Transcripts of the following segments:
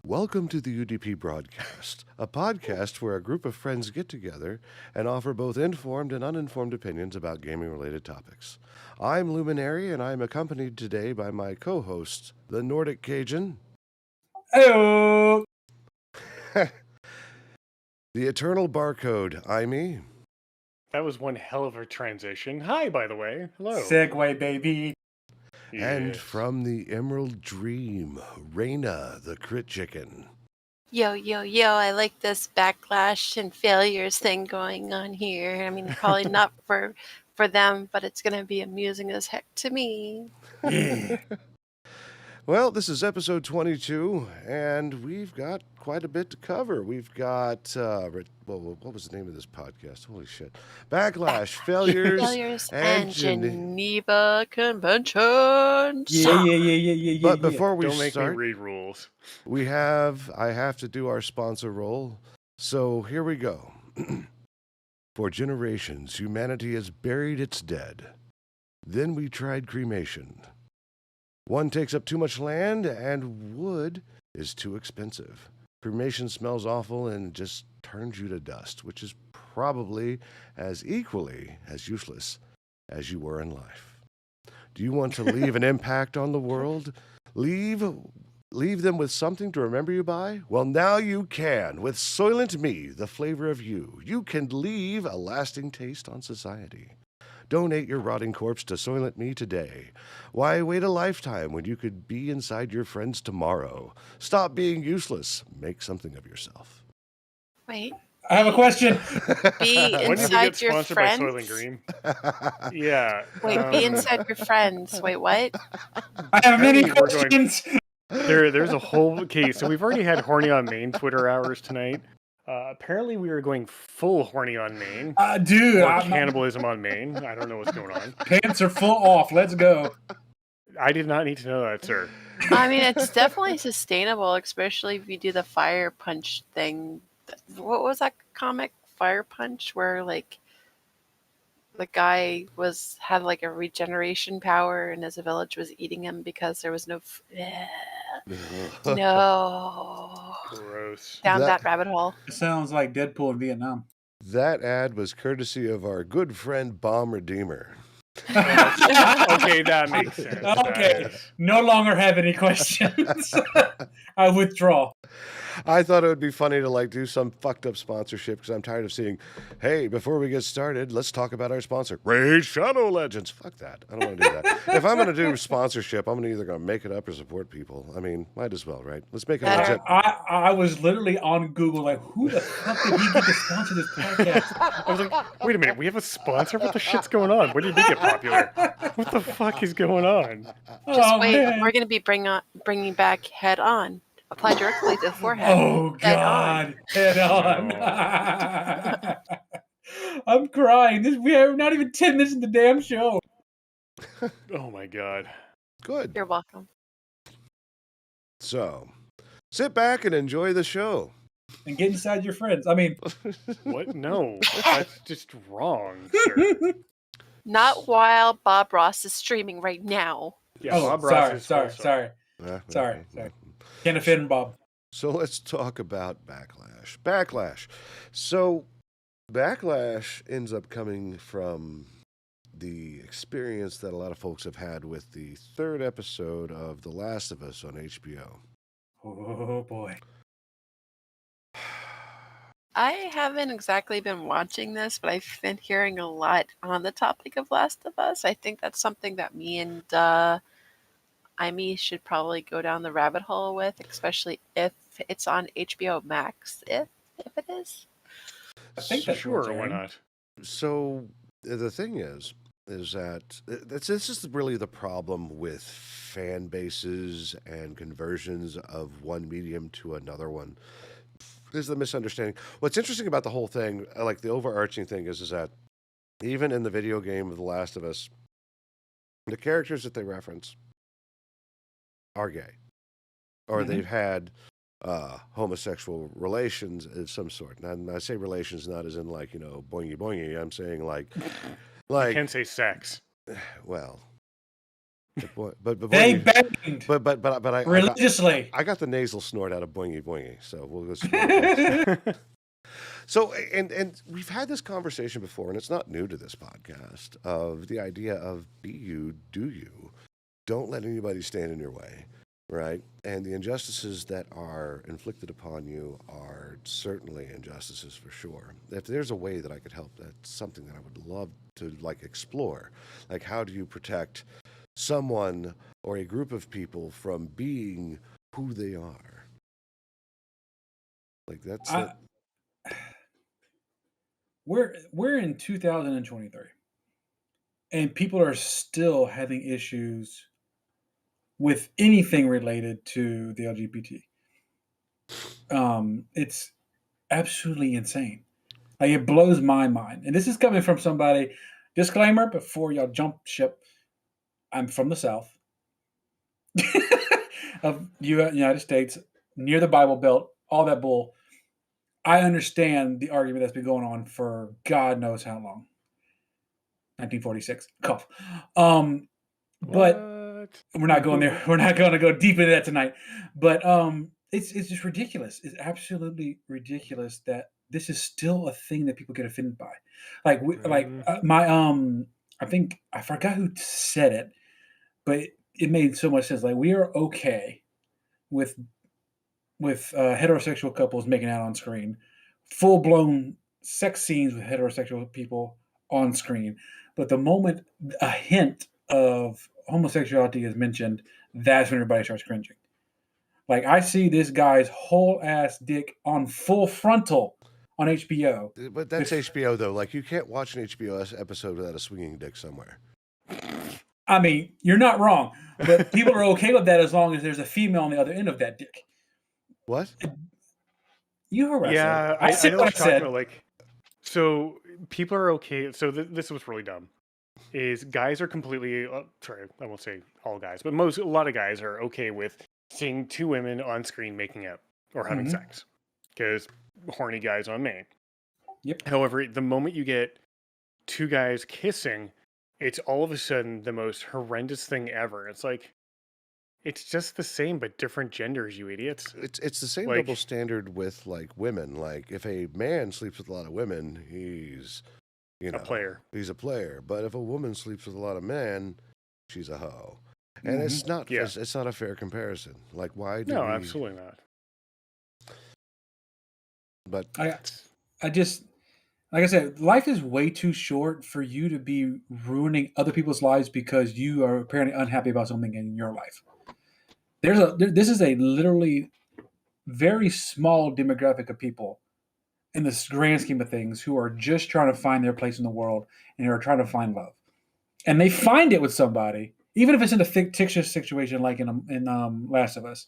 Welcome to the UDP broadcast, a podcast where a group of friends get together and offer both informed and uninformed opinions about gaming-related topics. I'm Luminary, and I'm accompanied today by my co-host, the Nordic Cajun. Hello. The Eternal Barcode, I'm me. That was one hell of a transition. Hi, by the way. Hello. Segway, baby. And Yes. from the Emerald Dream, Raina, the Crit Chicken. Yo, I like this backlash and failures thing going on here. I mean, probably not for them, but it's going to be amusing as heck to me. Yeah. Well, this is episode 22, and we've got quite a bit to cover. We've got, what was the name of this podcast? Holy shit. Backlash, failures, and Geneva Convention. Yeah. But before we Don't make me start, read rules. I have to do our sponsor role. So here we go. For generations, humanity has buried its dead. Then we tried cremation. One takes up too much land, and wood is too expensive. Cremation smells awful and just turns you to dust, which is probably as equally as useless as you were in life. Do you want to leave an impact on the world? Leave them with something to remember you by? Well, now you can. With Soylent Me, the flavor of you, you can leave a lasting taste on society. Donate your rotting corpse to Soylent Me today. Why wait a lifetime when you could be inside your friends tomorrow? Stop being useless. Make something of yourself. Wait. I have a question. Be When did we inside get your sponsored by friends. Soylent Green? Yeah. Wait, be inside your friends. Wait, what? I have many We're going- questions. There's a whole... Okay, so we've already had Horny on Main Twitter hours tonight. Apparently we are going full Horny on Main. Dude, Or cannibalism on Main. I don't know what's going on. pants are full off. Let's go. I did not need to know that, sir. I mean, it's definitely sustainable, especially if you do the fire punch thing. What was that comic, Fire Punch, where like the guy had like a regeneration power and his village was eating him because there was no no Gross. down that rabbit hole. It sounds like Deadpool in Vietnam. That ad was courtesy of our good friend Bomb Redeemer. Okay, that makes sense. Okay. No longer have any questions. I withdraw. I thought it would be funny to do some fucked up sponsorship because I'm tired of seeing, hey, before we get started, let's talk about our sponsor, Raid Shadow Legends. Fuck that. I don't want to do that. If I'm going to do sponsorship, I'm either going to make it up or support people. I mean, might as well, right? Let's make it legit. I was literally on Google like, who the fuck did he get to sponsor this podcast? I was like, wait a minute, we have a sponsor? What the shit's going on? When did we get popular? What the fuck is going on? Just wait, man. we're going to be bringing back Head On. Apply directly to the forehead. Oh, God. Head on. I'm crying. We are not even 10 minutes in the damn show. Oh my god. Good. You're welcome. So, sit back and enjoy the show. And get inside your friends. I mean, What? No. That's just wrong, sir. Not while Bob Ross is streaming right now. Yeah, oh, Bob Ross is sorry. Yeah, Sorry. Can't offend Bob. So let's talk about Backlash. So Backlash ends up coming from the experience that a lot of folks have had with the third episode of The Last of Us on HBO. Oh, boy. I haven't exactly been watching this, but I've been hearing a lot on the topic of Last of Us. I think that's something that me and Amy should probably go down the rabbit hole with, especially if it's on HBO Max. If it is, I think that's sure, why not? So the thing is that this is really the problem with fan bases and conversions of one medium to another one. There's the misunderstanding. What's interesting about the whole thing, like the overarching thing, is that even in the video game of The Last of Us, the characters that they reference are gay, or they've had homosexual relations of some sort. And I say relations not as in boingy boingy. I'm saying like You can say sex. well, But They Boingy, banged but religiously. I got the nasal snort out of Boingy Boingy, so we'll go snort. So, and we've had this conversation before, and it's not new to this podcast, of the idea of be you, do you. Don't let anybody stand in your way, right? And the injustices that are inflicted upon you are certainly injustices for sure. If there's a way that I could help, that's something that I would love to explore. Like, how do you protect someone or a group of people from being who they are? Like that's We're in 2023, and people are still having issues with anything related to the LGBT. It's absolutely insane. Like, it blows my mind. And this is coming from somebody. Disclaimer before y'all jump ship. I'm from the South of United States, near the Bible Belt, all that bull. I understand the argument that's been going on for God knows how long. 1946. Cough. But we're not going there. We're not going to go deep into that tonight. But it's just ridiculous. It's absolutely ridiculous that this is still a thing that people get offended by. Like I think I forgot who said it, but it made so much sense. Like, we are okay with heterosexual couples making out on screen, full blown sex scenes with heterosexual people on screen, but the moment a hint of homosexuality is mentioned, that's when everybody starts cringing. Like, I see this guy's whole ass dick on full frontal on HBO. But that's HBO though. Like, you can't watch an HBO episode without a swinging dick somewhere. I mean, you're not wrong, but people are okay with that as long as there's a female on the other end of that dick. What? You heard what Yeah, I said. I know what you're talking about. Like, so people are okay. So this was really dumb. Is guys are completely sorry, I won't say all guys, but a lot of guys are okay with seeing two women on screen making out or having sex because horny guys on main. Yep. However, the moment you get two guys kissing, it's all of a sudden the most horrendous thing ever. It's like, it's just the same but different genders, you idiots. It's the same double standard with like women. Like, if a man sleeps with a lot of women, he's a player. He's a player. But if a woman sleeps with a lot of men, she's a hoe. And it's not it's not a fair comparison. Like, why do we... absolutely not. But I just, like I said, life is way too short for you to be ruining other people's lives because you are apparently unhappy about something in your life. This is a literally very small demographic of people in the grand scheme of things who are just trying to find their place in the world and who are trying to find love. And they find it with somebody, even if it's in a fictitious situation like in Last of Us,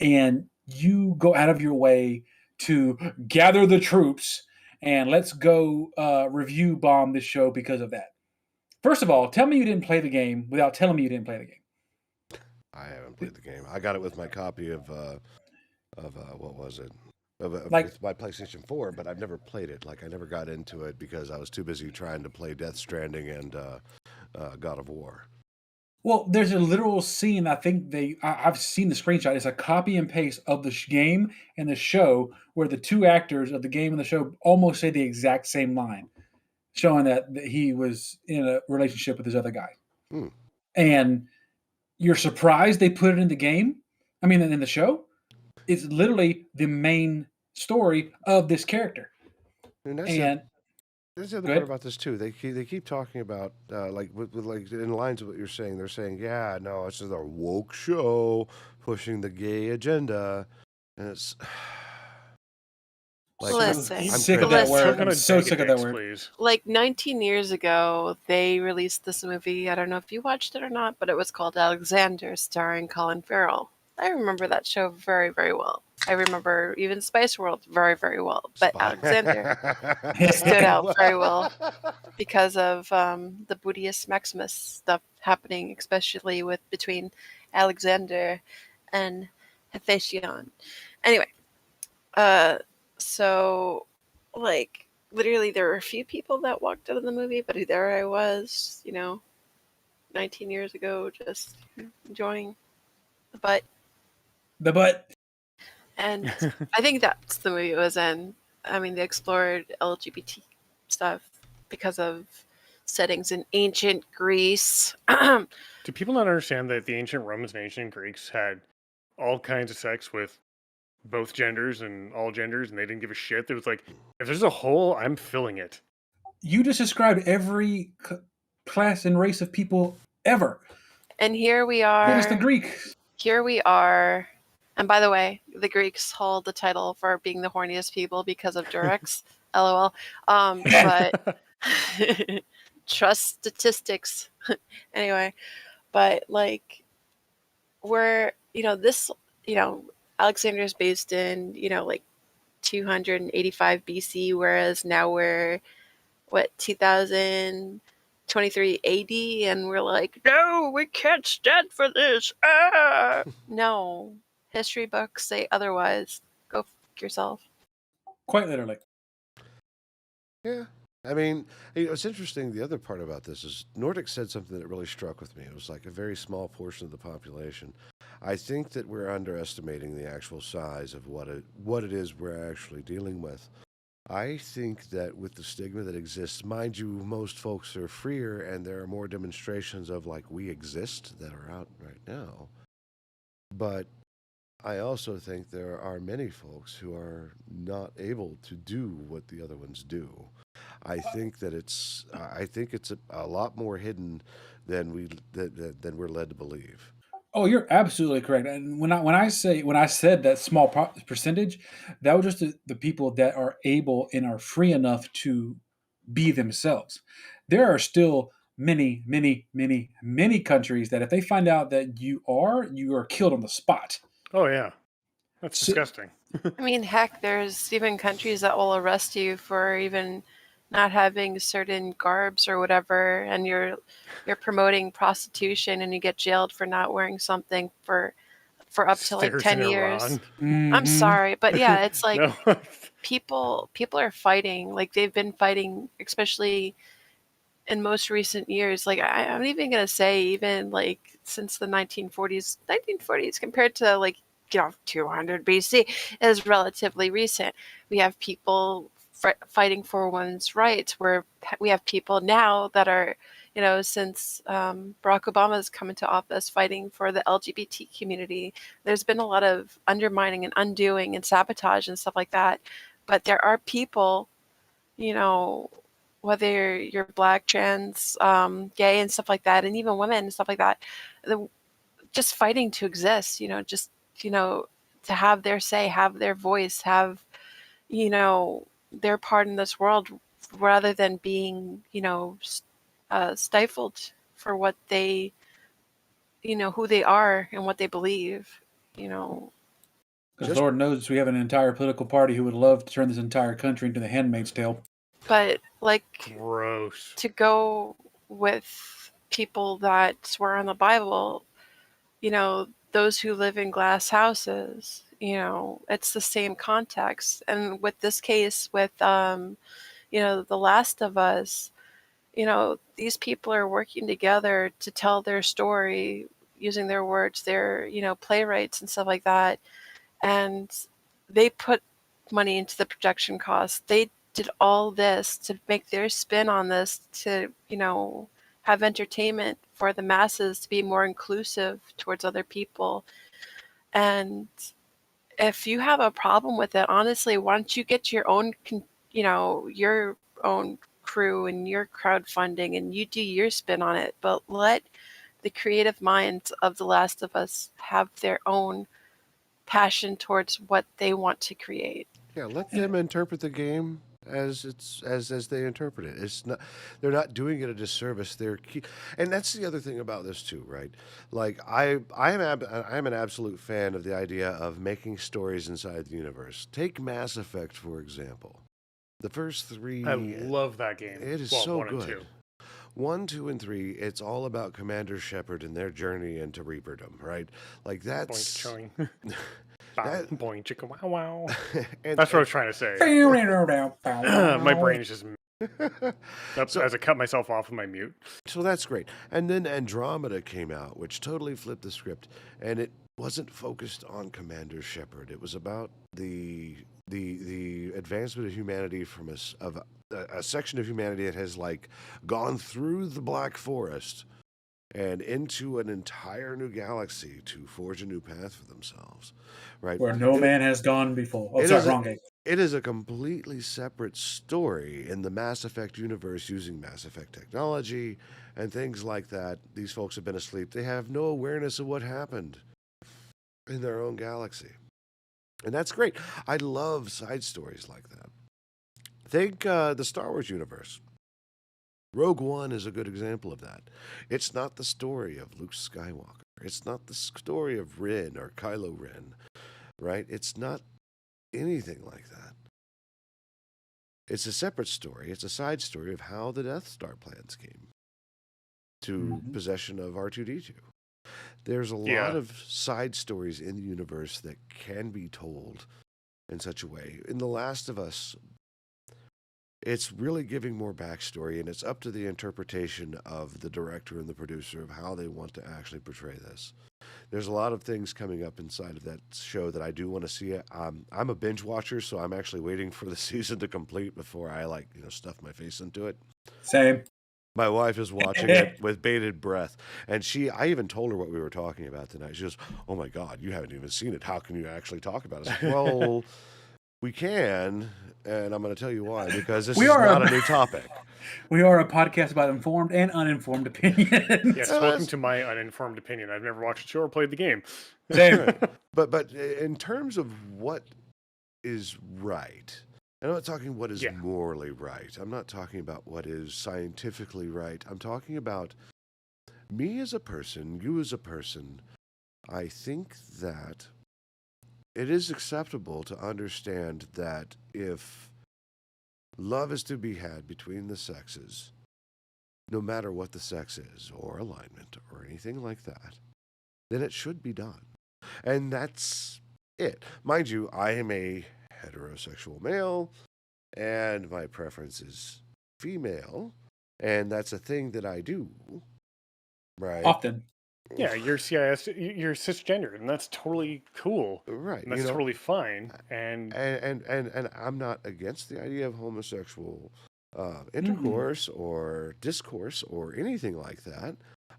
and you go out of your way to gather the troops and let's go review bomb this show because of that. First of all, tell me you didn't play the game without telling me you didn't play the game. I haven't played the game. I got it with my copy of what was it? With my PlayStation 4, but I've never played it. Like, I never got into it because I was too busy trying to play Death Stranding and God of War. Well, there's a literal scene. I think I've seen the screenshot. It's a copy and paste of the game and the show where the two actors of the game and the show almost say the exact same line, showing that he was in a relationship with this other guy. And you're surprised they put it in the game? I mean, in the show? It's literally the main story of this character. And that's the other part about this too. They keep talking about like with like in lines of what you're saying. They're saying, yeah, no, it's just a woke show pushing the gay agenda, and it's like, listen, I'm sick of that word. I'm so sick of that word. Please. Like 19 years ago, they released this movie. I don't know if you watched it or not, but it was called Alexander, starring Colin Farrell. I remember that show very, very well. I remember even Spice World very, very well. But Alexander stood out very well because of the Budius Maximus stuff happening, especially between Alexander and Hephaestion. Anyway, so, like, literally there were a few people that walked out of the movie, but there I was, 19 years ago, just enjoying the butt. The butt. And I think that's the movie it was in. I mean, they explored LGBT stuff because of settings in ancient Greece. Do people not understand that the ancient Romans and ancient Greeks had all kinds of sex with both genders and all genders, and they didn't give a shit? It was like, if there's a hole, I'm filling it. You just described every class and race of people ever. And here we What is the are. Greeks? Here we are. And by the way, the Greeks hold the title for being the horniest people because of Durex. LOL. But trust statistics. Anyway, but like we're, this, Alexander's based in, like 285 BC, whereas now we're 2023 AD, and we're like, no, we can't stand for this. No, history books say otherwise. Go fuck yourself. Quite literally. Yeah. I mean, it's interesting. The other part about this is Nordic said something that really struck with me. It was like a very small portion of the population. I think that we're underestimating the actual size of what it is we're actually dealing with. I think that with the stigma that exists, mind you, most folks are freer and there are more demonstrations of like we exist that are out right now. But I also think there are many folks who are not able to do what the other ones do. I think it's a lot more hidden than we're led to believe. Oh, you're absolutely correct. And when I said that small percentage, that was just the people that are able and are free enough to be themselves. There are still many, many, many, many countries that if they find out that you are killed on the spot. Oh, yeah. That's disgusting. I mean, heck, there's even countries that will arrest you for even not having certain garbs or whatever, and you're promoting prostitution and you get jailed for not wearing something for up to like 10 years. I'm sorry, but yeah, it's like No. people are fighting. Like they've been fighting, especially in most recent years. Like I'm even gonna say, even like since the 1940s compared to like 200 BC is relatively recent. We have people fighting for women's rights. We have people now that are, since Barack Obama's come into office, fighting for the LGBT community. There's been a lot of undermining and undoing and sabotage and stuff like that. But there are people, whether you're black, trans, gay, and stuff like that, and even women and stuff like that, just fighting to exist. To have their say, have their voice, have their part in this world, rather than being stifled for what they who they are and what they believe. Because Lord knows we have an entire political party who would love to turn this entire country into the Handmaid's Tale. But like, gross. To go with people that swear on the Bible, those who live in glass houses, it's the same context. And with this case, with The Last of Us, these people are working together to tell their story using their words, their, playwrights and stuff like that. And they put money into the production costs. They did all this to make their spin on this, to, have entertainment for the masses, to be more inclusive towards other people. And if you have a problem with it, honestly, why don't you get your own, your own crew and your crowdfunding, and you do your spin on it, but let the creative minds of The Last of Us have their own passion towards what they want to create. Yeah, let them interpret the game as they interpret it. It's not, they're not doing it a disservice. And that's the other thing about this too, right? Like I am an absolute fan of the idea of making stories inside the universe. Take Mass Effect, for example. The first three, I love that game. It is so good. 1, 2, and 3, it's all about Commander Shepard and their journey into Reaperdom, right? Like that's Boing, chicka wow wow. That's what I was trying to say. My brain is just Oops, as I cut myself off with my mute. So that's great. And then Andromeda came out, which totally flipped the script, and it wasn't focused on Commander Shepard. It was about the advancement of humanity from a section of humanity that has like gone through the Black Forest and into an entire new galaxy to forge a new path for themselves, right? Where no man has gone before. Oh, sorry, wrong game. It is a completely separate story in the Mass Effect universe using Mass Effect technology and things like that. These folks have been asleep. They have no awareness of what happened in their own galaxy. And that's great. I love side stories like that. Think the Star Wars universe. Rogue One is a good example of that. It's not the story of Luke Skywalker. It's not the story of Ren or Kylo Ren, right? It's not anything like that. It's a separate story. It's a side story of how the Death Star plans came to possession of R2-D2. There's a lot of side stories in the universe that can be told in such a way. In The Last of Us, it's really giving more backstory, and it's up to the interpretation of the director and the producer of how they want to actually portray this. There's a lot of things coming up inside of that show that I do want to see. I'm a binge watcher, so I'm actually waiting for the season to complete before I stuff my face into it. Same. My wife is watching it with bated breath, and I even told her what we were talking about tonight. She goes, "Oh my God, you haven't even seen it. How can you actually talk about it?" I was like, well, we can, and I'm going to tell you why, because this is not a new topic. We are a podcast about informed and uninformed opinions. Yes, welcome to my uninformed opinion. I've never watched the show or played the game. Same. But in terms of what is right, I'm not talking what is morally right. I'm not talking about what is scientifically right. I'm talking about me as a person, you as a person. I think that it is acceptable to understand that if love is to be had between the sexes, no matter what the sex is, or alignment, or anything like that, then it should be done. And that's it. Mind you, I am a heterosexual male, and my preference is female, and that's a thing that I do, right? Often. Yeah, you're cisgender, and that's totally cool. Right. And that's totally fine. And I'm not against the idea of homosexual intercourse or discourse or anything like that.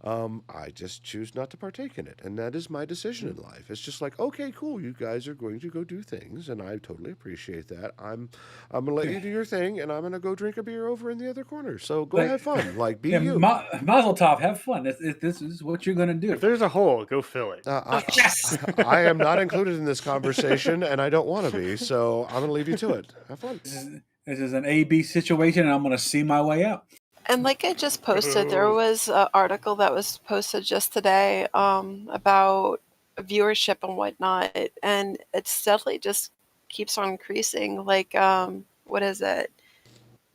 I just choose not to partake in it, and that is my decision in life. It's just like, okay, cool, you guys are going to go do things, and I totally appreciate that. I'm gonna let you do your thing, and I'm gonna go drink a beer over in the other corner. So go have fun, be you. Mazel tov, have fun. This is what you're gonna do. If there's a hole, go fill it. Yes. I am not included in this conversation, and I don't want to be. So I'm gonna leave you to it. Have fun. This is an A/B situation, and I'm gonna see my way out. And like I just posted, there was an article that was posted just today about viewership and whatnot, and it steadily just keeps on increasing. Like, what is it?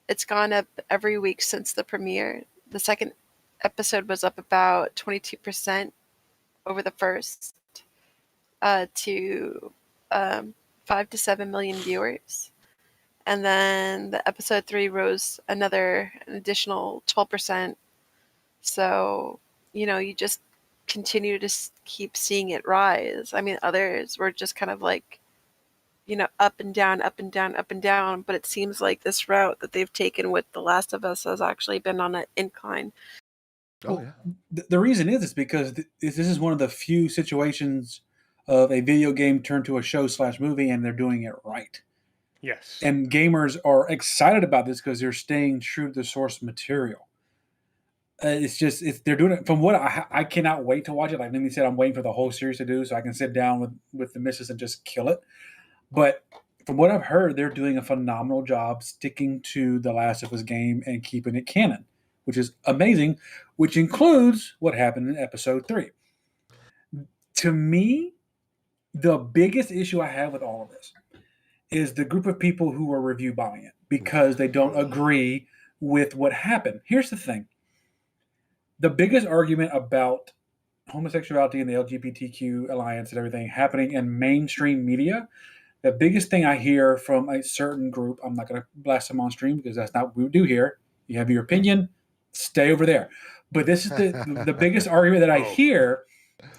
It's gone up every week since the premiere. The second episode was up about 22% over the first to 5 to 7 million viewers. And then the episode 3 rose an additional 12%. So, you just continue to keep seeing it rise. I mean, others were just kind of like, up and down, up and down, up and down. But it seems like this route that they've taken with The Last of Us has actually been on an incline. Oh, yeah. The reason is because this is one of the few situations of a video game turned to a show/movie, and they're doing it right. Yes. And gamers are excited about this because they're staying true to the source material. They're doing it from what I cannot wait to watch it. Like Mimi said, I'm waiting for the whole series to do so I can sit down with the missus and just kill it. But from what I've heard, they're doing a phenomenal job sticking to the Last of Us game and keeping it canon, which is amazing, which includes what happened in episode 3. To me, the biggest issue I have with all of this is the group of people who are review bombing it because they don't agree with what happened. Here's the thing. The biggest argument about homosexuality and the LGBTQ alliance and everything happening in mainstream media The biggest thing I hear from a certain group, I'm not going to blast them on stream because that's not what we do here. You have your opinion, stay over there. But this is the biggest argument that I hear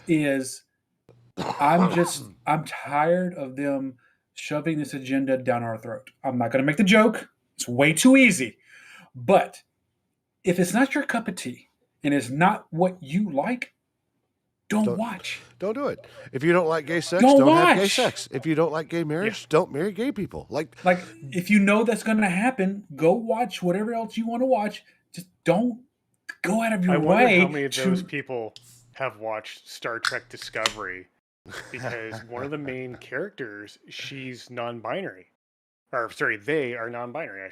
is I'm tired of them shoving this agenda down our throat. I'm not going to make the joke. It's way too easy. But if it's not your cup of tea and it's not what you like, don't watch. Don't do it. If you don't like gay sex, Don't don't have gay watch. sex. If you don't like gay marriage, don't marry gay people. Like if you know that's going to happen, go watch whatever else you want to watch. Just don't go out of your I wonder way. how many of those people have watched Star Trek Discovery, because one of the main characters, she's non-binary. Or sorry, they are non-binary.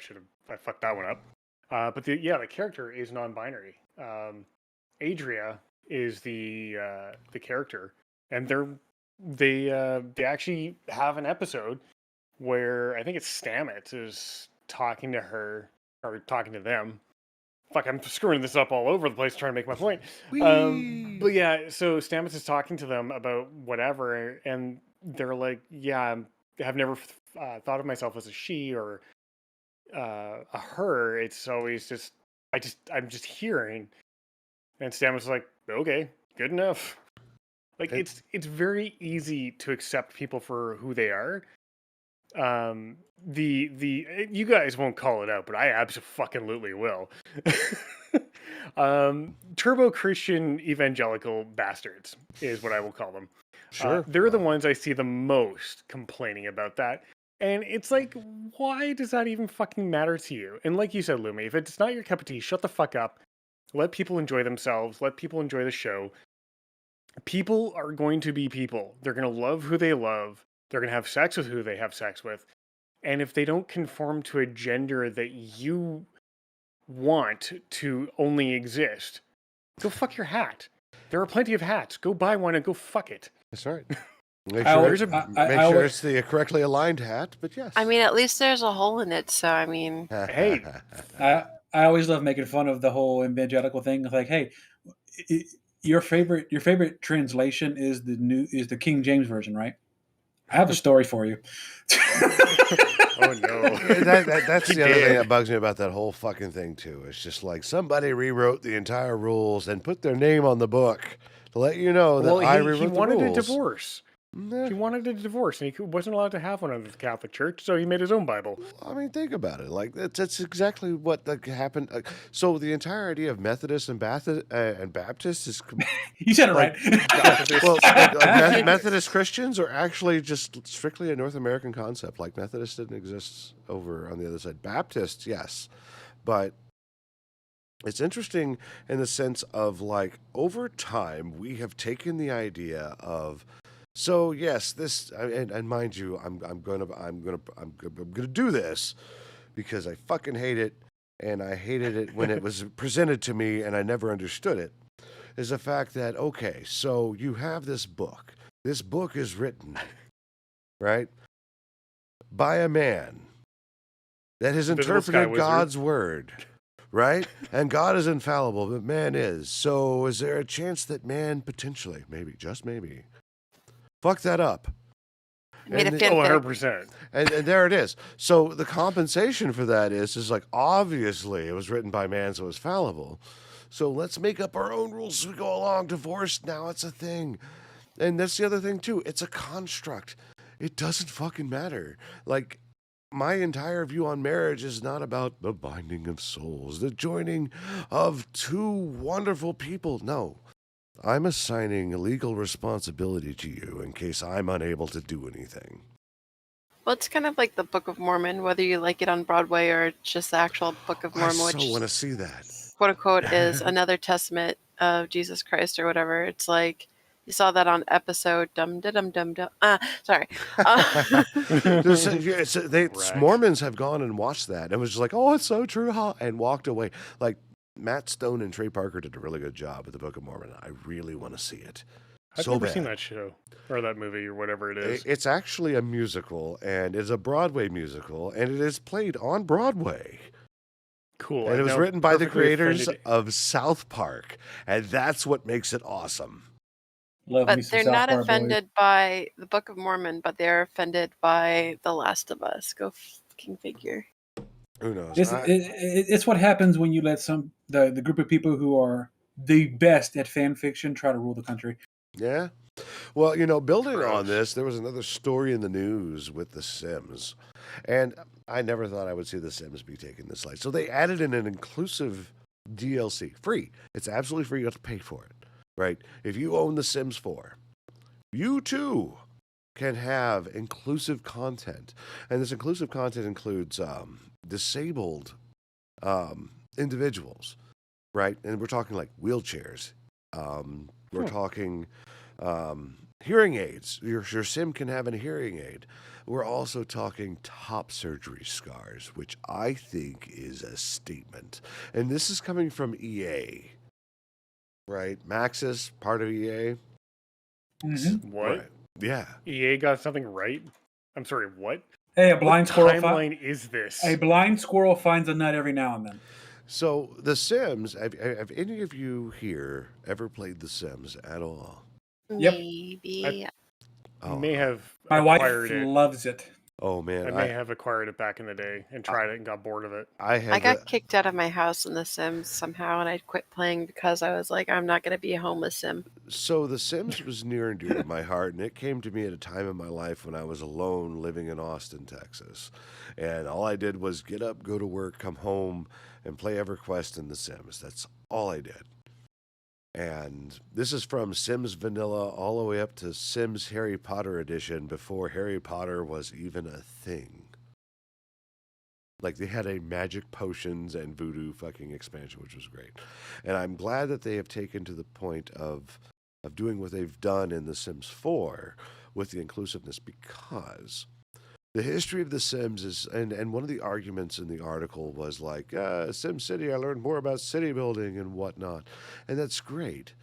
I fucked that one up. But the character is non-binary. Adria is the character, and they actually have an episode where I think it's Stamets is talking to her or talking to them. Fuck, I'm screwing this up all over the place trying to make my point. But yeah, so Stamets is talking to them about whatever, and they're like, "Yeah, I have never thought of myself as a she or a her. It's always just I'm just hearing." And Stamets was like, "Okay, good enough." Like it's very easy to accept people for who they are. You guys won't call it out, but I absolutely will. Turbo Christian evangelical bastards is what I will call them. Sure. They're the ones I see the most complaining about that. And it's like, why does that even fucking matter to you? And like you said, Lumi, if it's not your cup of tea, shut the fuck up. Let people enjoy themselves. Let people enjoy the show. People are going to be people. They're going to love who they love. They're going to have sex with who they have sex with. And if they don't conform to a gender that you want to only exist, go fuck your hat. There are plenty of hats. Go buy one and go fuck it. That's right. Make sure it's the correctly aligned hat, but yes. I mean, at least there's a hole in it, so I mean... Hey. I always love making fun of the whole evangelical thing. Like, hey, your favorite translation is the King James version, right? I have a story for you. Oh no. That's the other thing that bugs me about that whole fucking thing too. It's just like somebody rewrote the entire rules and put their name on the book to let you know that I rewrote the rules. He wanted a divorce. He wanted a divorce, and he wasn't allowed to have one under the Catholic Church, so he made his own Bible. I mean, think about it. Like that's exactly what happened. So the entire idea of Methodist and Baptist is. You said it right. Methodist Christians are actually just strictly a North American concept. Like Methodist didn't exist over on the other side. Baptist, yes, but it's interesting in the sense of like over time we have taken the idea of. So yes, this and mind you, I'm gonna do this because I fucking hate it, and I hated it when it was presented to me, and I never understood it. Is the fact that okay, so you have this book. This book is written, right, by a man that has interpreted God's word, right? And God is infallible, but man is. So is there a chance that man potentially, maybe, just maybe, fuck that up? Made a 100%. And there it is. So the compensation for that is like, obviously it was written by man, so it's fallible. So let's make up our own rules as we go along. Divorce, now it's a thing. And that's the other thing too. It's a construct. It doesn't fucking matter. Like, my entire view on marriage is not about the binding of souls, the joining of two wonderful people. No. I'm assigning legal responsibility to you in case I'm unable to do anything. Well, it's kind of like the Book of Mormon, whether you like it on Broadway or just the actual Book of Mormon, I which so want to see that. quote unquote is another testament of Jesus Christ or whatever. It's like you saw that on episode sorry. Mormons have gone and watched that and was just like, oh, it's so true, huh? And walked away. Like, Matt Stone and Trey Parker did a really good job with the Book of Mormon. I really want to see it. I've never seen that show or that movie or whatever it is. It's actually a musical, and it's a Broadway musical, and it is played on Broadway. Cool. And it was written by the creators of South Park, and that's what makes it awesome. Love me But some they're South not Park boys. offended by the Book of Mormon, but they're offended by The Last of Us. Go fucking figure. Who knows? It's what happens when you let the group of people who are the best at fan fiction try to rule the country. Yeah. Well, building on Gross. this, there was another story in the news with The Sims. And I never thought I would see The Sims be taking this light. So they added in an inclusive DLC. Free. It's absolutely free. You have to pay for it. Right? If you own The Sims 4, you too can have inclusive content. And this inclusive content includes disabled individuals. Right? And we're talking like wheelchairs. We're talking hearing aids. Your Sim can have a hearing aid. We're also talking top surgery scars, which I think is a statement. And this is coming from EA, right? Maxis, part of EA. Mm-hmm. What? Right. Yeah. EA got something right? I'm sorry, what? Hey, a blind What squirrel. timeline is this? A blind squirrel finds a nut every now and then. So, The Sims, have any of you here ever played The Sims at all? Yep. Maybe. I may have My wife acquired it. loves it. Oh, man. I may have acquired it back in the day and tried it and got bored of it. I got kicked out of my house in The Sims somehow, and I quit playing because I was like, I'm not going to be a homeless Sim. So The Sims was near and dear to my heart, and it came to me at a time in my life when I was alone living in Austin, Texas. And all I did was get up, go to work, come home, and play EverQuest in The Sims. That's all I did. And this is from Sims Vanilla all the way up to Sims Harry Potter Edition before Harry Potter was even a thing. Like, they had a magic potions and voodoo fucking expansion, which was great. And I'm glad that they have taken to the point of doing what they've done in The Sims 4 with the inclusiveness, because the history of The Sims is, and one of the arguments in the article was like, SimCity, I learned more about city building and whatnot. And that's great.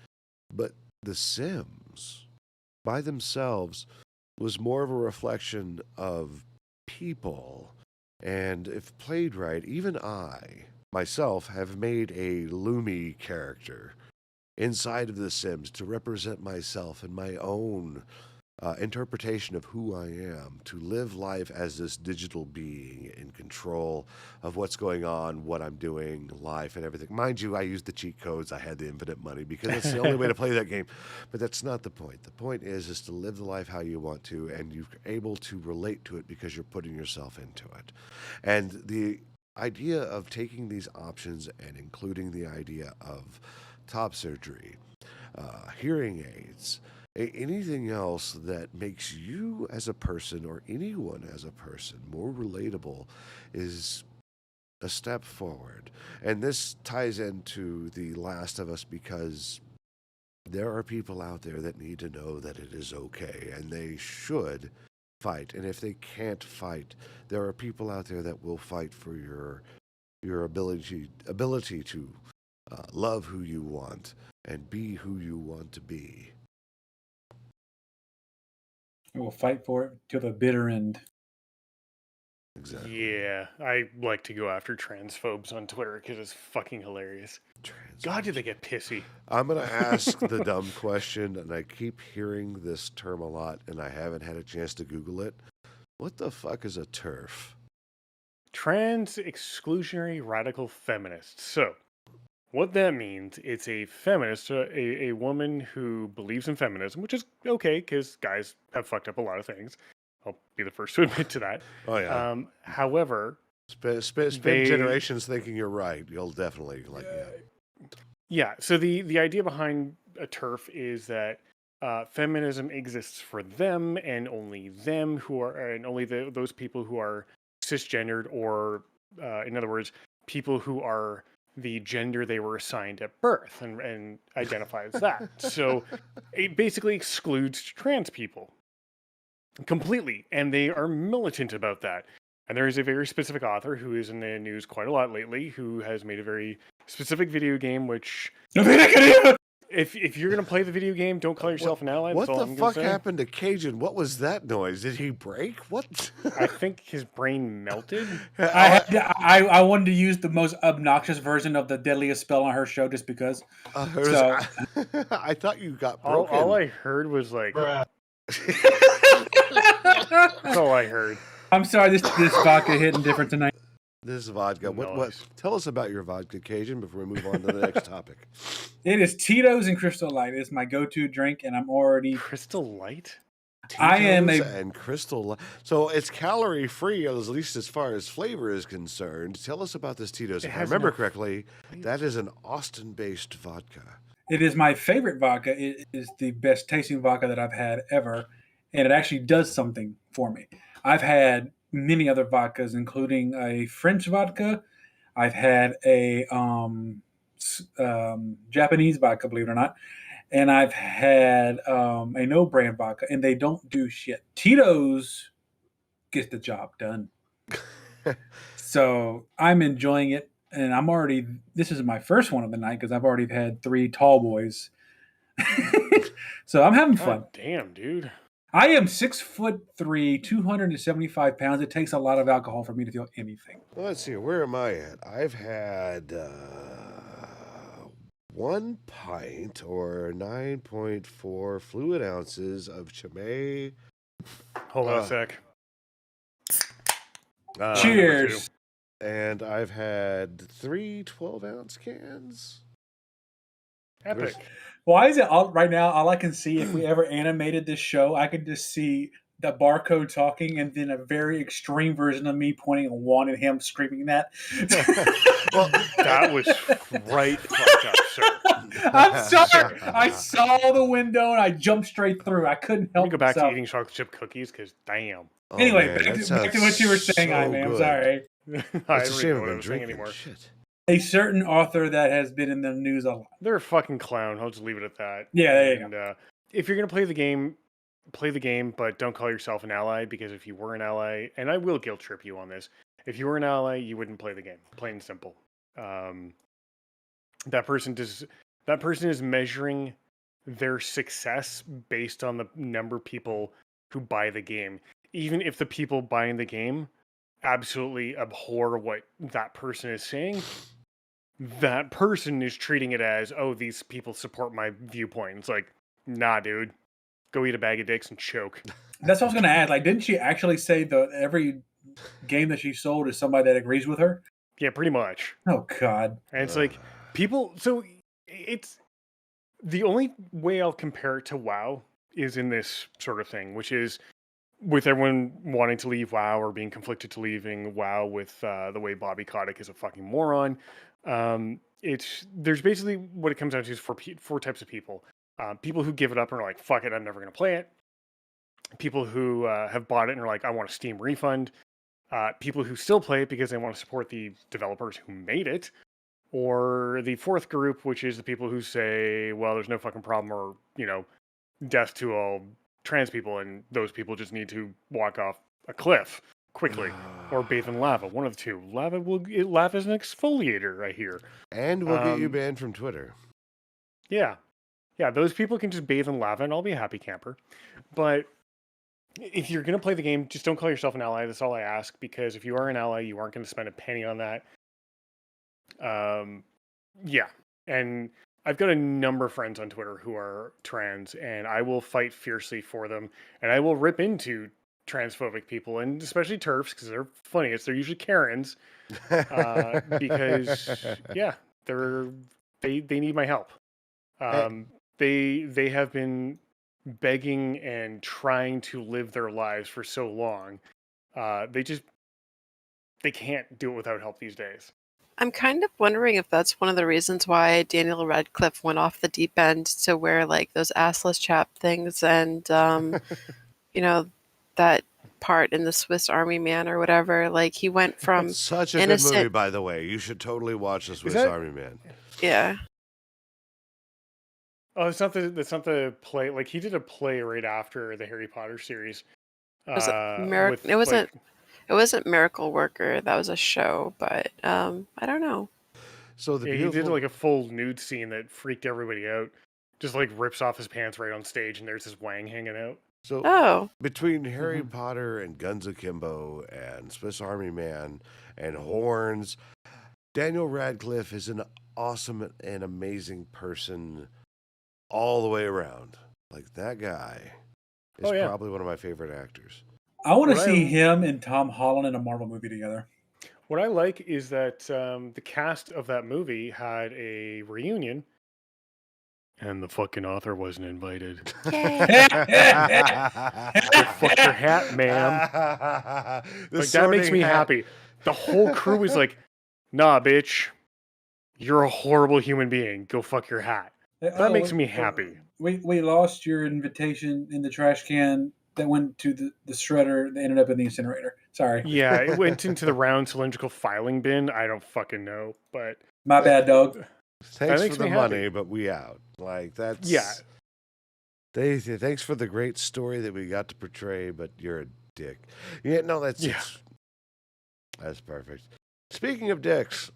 But The Sims, by themselves, was more of a reflection of people. And if played right, even I, myself, have made a Lumi character inside of The Sims to represent myself and my own interpretation of who I am, to live life as this digital being in control of what's going on, what I'm doing, life, and everything. Mind you, I used the cheat codes. I had the infinite money because that's the only way to play that game. But that's not the point. The point is to live the life how you want to, and you're able to relate to it because you're putting yourself into it. And the idea of taking these options and including the idea of top surgery, hearing aids, anything else that makes you as a person or anyone as a person more relatable is a step forward. And this ties into The Last of Us because there are people out there that need to know that it is okay and they should fight. And if they can't fight, there are people out there that will fight for your ability to love who you want and be who you want to be. We'll fight for it till the bitter end. Exactly. Yeah, I like to go after transphobes on Twitter because it's fucking hilarious. God, did they get pissy. I'm going to ask the dumb question, and I keep hearing this term a lot, and I haven't had a chance to Google it. What the fuck is a TERF? Trans exclusionary radical feminist. So, what that means, it's a feminist, a woman who believes in feminism, which is okay because guys have fucked up a lot of things. I'll be the first to admit to that. Oh, yeah. However, Spend generations thinking you're right. You'll definitely Yeah, so the idea behind a TERF is that feminism exists for them and only them who are, and only those people who are cisgendered, or in other words, people who are the gender they were assigned at birth and identify as that. So it basically excludes trans people completely, and they are militant about that. And there is a very specific author who is in the news quite a lot lately who has made a very specific video game which if you're gonna play the video game, don't call yourself an ally. What That's all the I'm gonna fuck say. happened to Cajun? What was that noise? Did he break? What? I think his brain melted. I wanted to use the most obnoxious version of the deadliest spell on her show just because. So I thought you got All broken. I heard was like. That's all I heard. I'm sorry, this vodka hitting different tonight. This vodka. What? Nice. Tell us about your vodka, Cajun, before we move on to the next topic. It is Tito's and Crystal Light. It's my go-to drink, and I'm already. Crystal Light? I am Tito's and Crystal. So it's calorie free, at least as far as flavor is concerned. Tell us about this Tito's. If I remember correctly, that is an Austin-based vodka. It is my favorite vodka. It is the best tasting vodka that I've had ever, and it actually does something for me. I've had many other vodkas, including a French vodka. I've had a Japanese vodka, believe it or not. And I've had a no-brand vodka, and they don't do shit. Tito's gets the job done. So I'm enjoying it, and this is my first one of the night because I've already had 3 tall boys. So I'm having fun. God damn, dude. I am 6'3", 275 pounds. It takes a lot of alcohol for me to feel anything. Well, let's see. Where am I at? I've had 1 pint or 9.4 fluid ounces of Chimay. Hold on a sec. Cheers. And I've had 3 12-ounce cans. Epic. Why is it right now? All I can see, if we ever animated this show, I could just see the barcode talking and then a very extreme version of me pointing a wand at him screaming that. Well, that was right fucked up, sir. I'm sorry. I saw the window and I jumped straight through. I couldn't help Let me go back myself. to eating chocolate chip cookies because damn. Oh, Anyway, man, back to what you were saying, so I'm good. sorry. I It's a don't shame even know I've what I been was saying drinking. anymore. Shit. A certain author that has been in the news a lot. They're a fucking clown. I'll just leave it at that. Yeah, there you go. If you're gonna play the game, but don't call yourself an ally, because if you were an ally, and I will guilt trip you on this, if you were an ally, you wouldn't play the game. Plain and simple. That person is measuring their success based on the number of people who buy the game. Even if the people buying the game absolutely abhor what that person is saying, that person is treating it as, oh, these people support my viewpoint. It's like, nah, dude. Go eat a bag of dicks and choke. That's what I was going to add. Like, didn't she actually say that every game that she sold is somebody that agrees with her? Yeah, pretty much. Oh, God. And it's like, people... So, it's... The only way I'll compare it to WoW is in this sort of thing, which is with everyone wanting to leave WoW or being conflicted to leaving WoW with the way Bobby Kotick is a fucking moron. There's basically what it comes down to is 4 types of people. People who give it up and are like, fuck it, I'm never going to play it. People who have bought it and are like, I want a Steam refund. People who still play it because they want to support the developers who made it. Or the 4th group, which is the people who say, well, there's no fucking problem, or, death to all trans people, and those people just need to walk off a cliff quickly or bathe in lava. One of the two. Lava is an exfoliator, I hear. And we'll get you banned from Twitter. Yeah. Yeah, those people can just bathe in lava and I'll be a happy camper. But if you're going to play the game, just don't call yourself an ally. That's all I ask, because if you are an ally, you aren't going to spend a penny on that. Yeah. And I've got a number of friends on Twitter who are trans, and I will fight fiercely for them. And I will rip into transphobic people, and especially TERFs, because they're funny. They're usually Karens. Because, yeah, they need my help. They have been begging and trying to live their lives for so long. They can't do it without help these days. I'm kind of wondering if that's one of the reasons why Daniel Radcliffe went off the deep end to wear like those assless chap things, and that part in the Swiss Army Man or whatever. Like, he went from such a innocent... good movie, by the way. You should totally watch the Swiss Army Man. Yeah. Oh, that's not the play. Like, he did a play right after the Harry Potter series. It wasn't Miracle Worker. That was a show, but I don't know. So he did like a full nude scene that freaked everybody out. just like rips off his pants right on stage, and there's his wang hanging out. So Oh, between Harry Potter and Guns Akimbo and Swiss Army Man and Horns, Daniel Radcliffe is an awesome and amazing person all the way around. Like, that guy is probably one of my favorite actors. I want to see him and Tom Holland in a Marvel movie together. What I like is that the cast of that movie had a reunion, and the fucking author wasn't invited. yay. Go fuck your hat, ma'am. Like, that makes me happy. The whole crew was like, nah, bitch, you're a horrible human being. Go fuck your hat. That makes me happy. We lost your invitation in the trash can that went to the shredder that ended up in the incinerator. Sorry. Yeah, it went into the round cylindrical filing bin. I don't fucking know, but my bad, dog. Thanks for the money, but we out. Like, that's thanks for the great story that we got to portray, but you're a dick. Yeah, no, that's perfect. Speaking of dicks,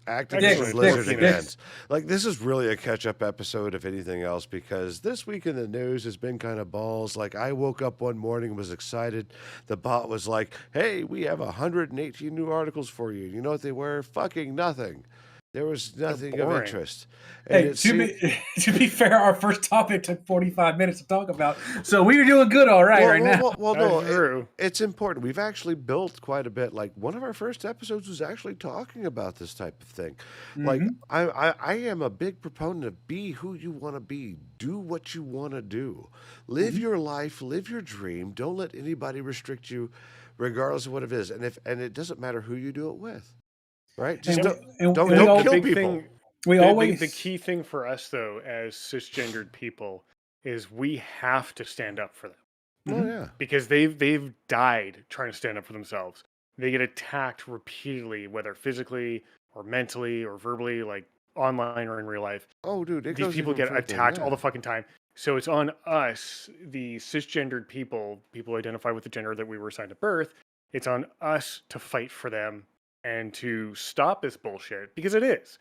Activision Blizzard events. Like, this is really a catch-up episode, if anything else, because this week in the news has been kind of balls. Like, I woke up one morning and was excited. The bot was like, hey, we have 118 new articles for you. You know what they were? Fucking nothing. There was nothing of interest. And hey, to be fair, our first topic took 45 minutes to talk about, so we were doing good now. Well, no, it's important. We've actually built quite a bit. Like, one of our first episodes was actually talking about this type of thing. Mm-hmm. Like, I am a big proponent of be who you want to be. Do what you want to do. Live your life. Live your dream. Don't let anybody restrict you, regardless of what it is. And it doesn't matter who you do it with. Right? Just don't kill people. The key thing for us, though, as cisgendered people, is we have to stand up for them. Oh, yeah. Because they've died trying to stand up for themselves. They get attacked repeatedly, whether physically or mentally or verbally, like online or in real life. Oh, dude, these people get attacked all the fucking time. So it's on us, the cisgendered people identify with the gender that we were assigned at birth. It's on us to fight for them and to stop this bullshit, because it is.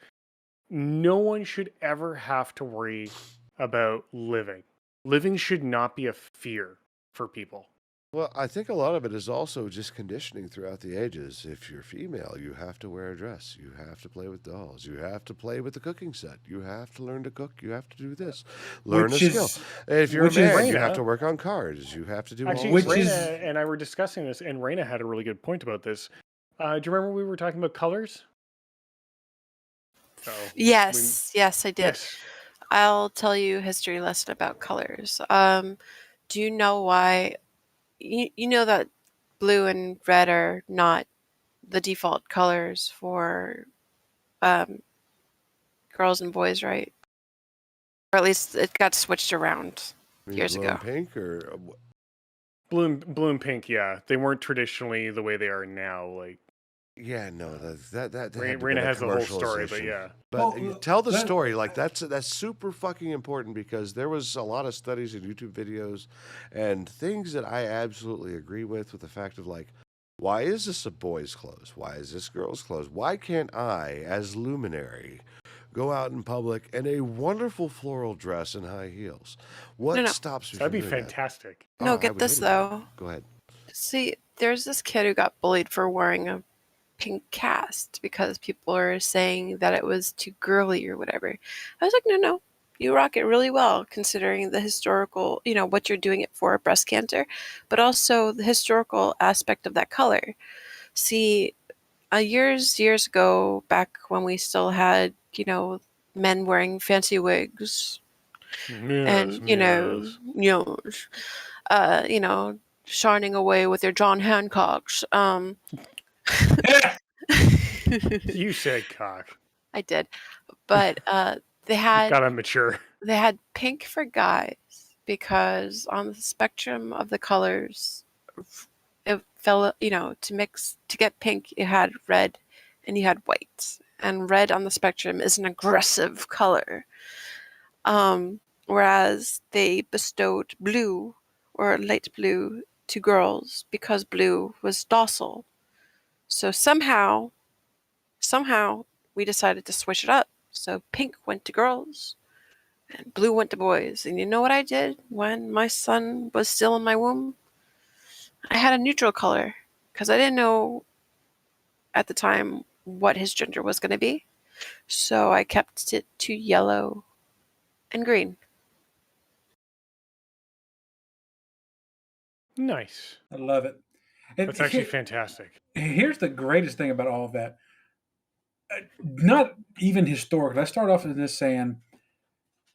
No one should ever have to worry about living. Living should not be a fear for people. Well, I think a lot of it is also just conditioning throughout the ages. If you're female, you have to wear a dress. You have to play with dolls. You have to play with the cooking set. You have to learn to cook. You have to do this. Learn a skill. If you're a man, you have to work on cars. You have to do all this. Raina and I were discussing this, and Raina had a really good point about this. Do you remember we were talking about colors? Yes, I did. Yes. I'll tell you a history lesson about colors. Do you know why? You know that blue and red are not the default colors for girls and boys, right? Or at least it got switched around years ago. Pink or blue and pink, yeah. They weren't traditionally the way they are now. Like, yeah, no, that Raina has the whole story, but yeah. But tell the story. Like, that's super fucking important, because there was a lot of studies and YouTube videos and things that I absolutely agree with the fact of, like, why is this a boy's clothes? Why is this girl's clothes? Why can't I, as Luminary, go out in public in a wonderful floral dress and high heels? What stops me from doing that? That'd be fantastic. No, get this, though. Go ahead. See, there's this kid who got bullied for wearing a pink cast because people are saying that it was too girly or whatever. I was like, no, you rock it really well, considering the historical, what you're doing it for, breast cancer, but also the historical aspect of that color. See, years ago, back when we still had, men wearing fancy wigs, and shining away with their John Hancocks. You said cock. I did, but they had gotta mature. They had pink for guys because on the spectrum of the colors, it fell. To get pink, you had red and you had white, and red on the spectrum is an aggressive color. Whereas they bestowed blue or light blue to girls because blue was docile. So somehow we decided to switch it up. So pink went to girls and blue went to boys. And you know what I did when my son was still in my womb? I had a neutral color because I didn't know at the time what his gender was going to be. So I kept it to yellow and green. Nice. I love it. And That's actually fantastic. here's the greatest thing about all of that. Not even historic. Let's start off with this saying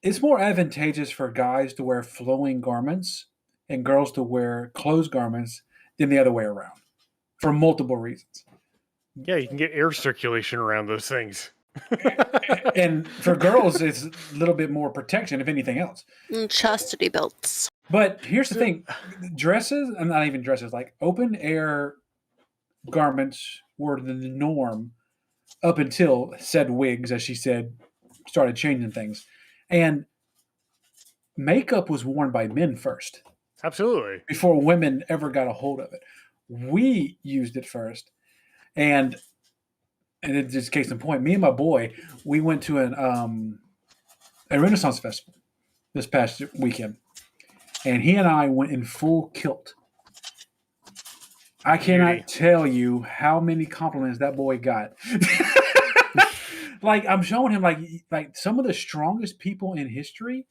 it's more advantageous for guys to wear flowing garments and girls to wear closed garments than the other way around for multiple reasons. Yeah, you can get air circulation around those things. And for girls, it's a little bit more protection, if anything else. Chastity belts. But here's the thing: dresses, and not even dresses, like open air garments were the norm up until said wigs, as she said, started changing things. And makeup was worn by men first Absolutely. before women ever got a hold of it. We used it first. And it's just case in point, me and my boy, we went to a Renaissance festival this past weekend. And he and I went in full kilt. I cannot tell you how many compliments that boy got. Like I'm showing him like some of the strongest people in history,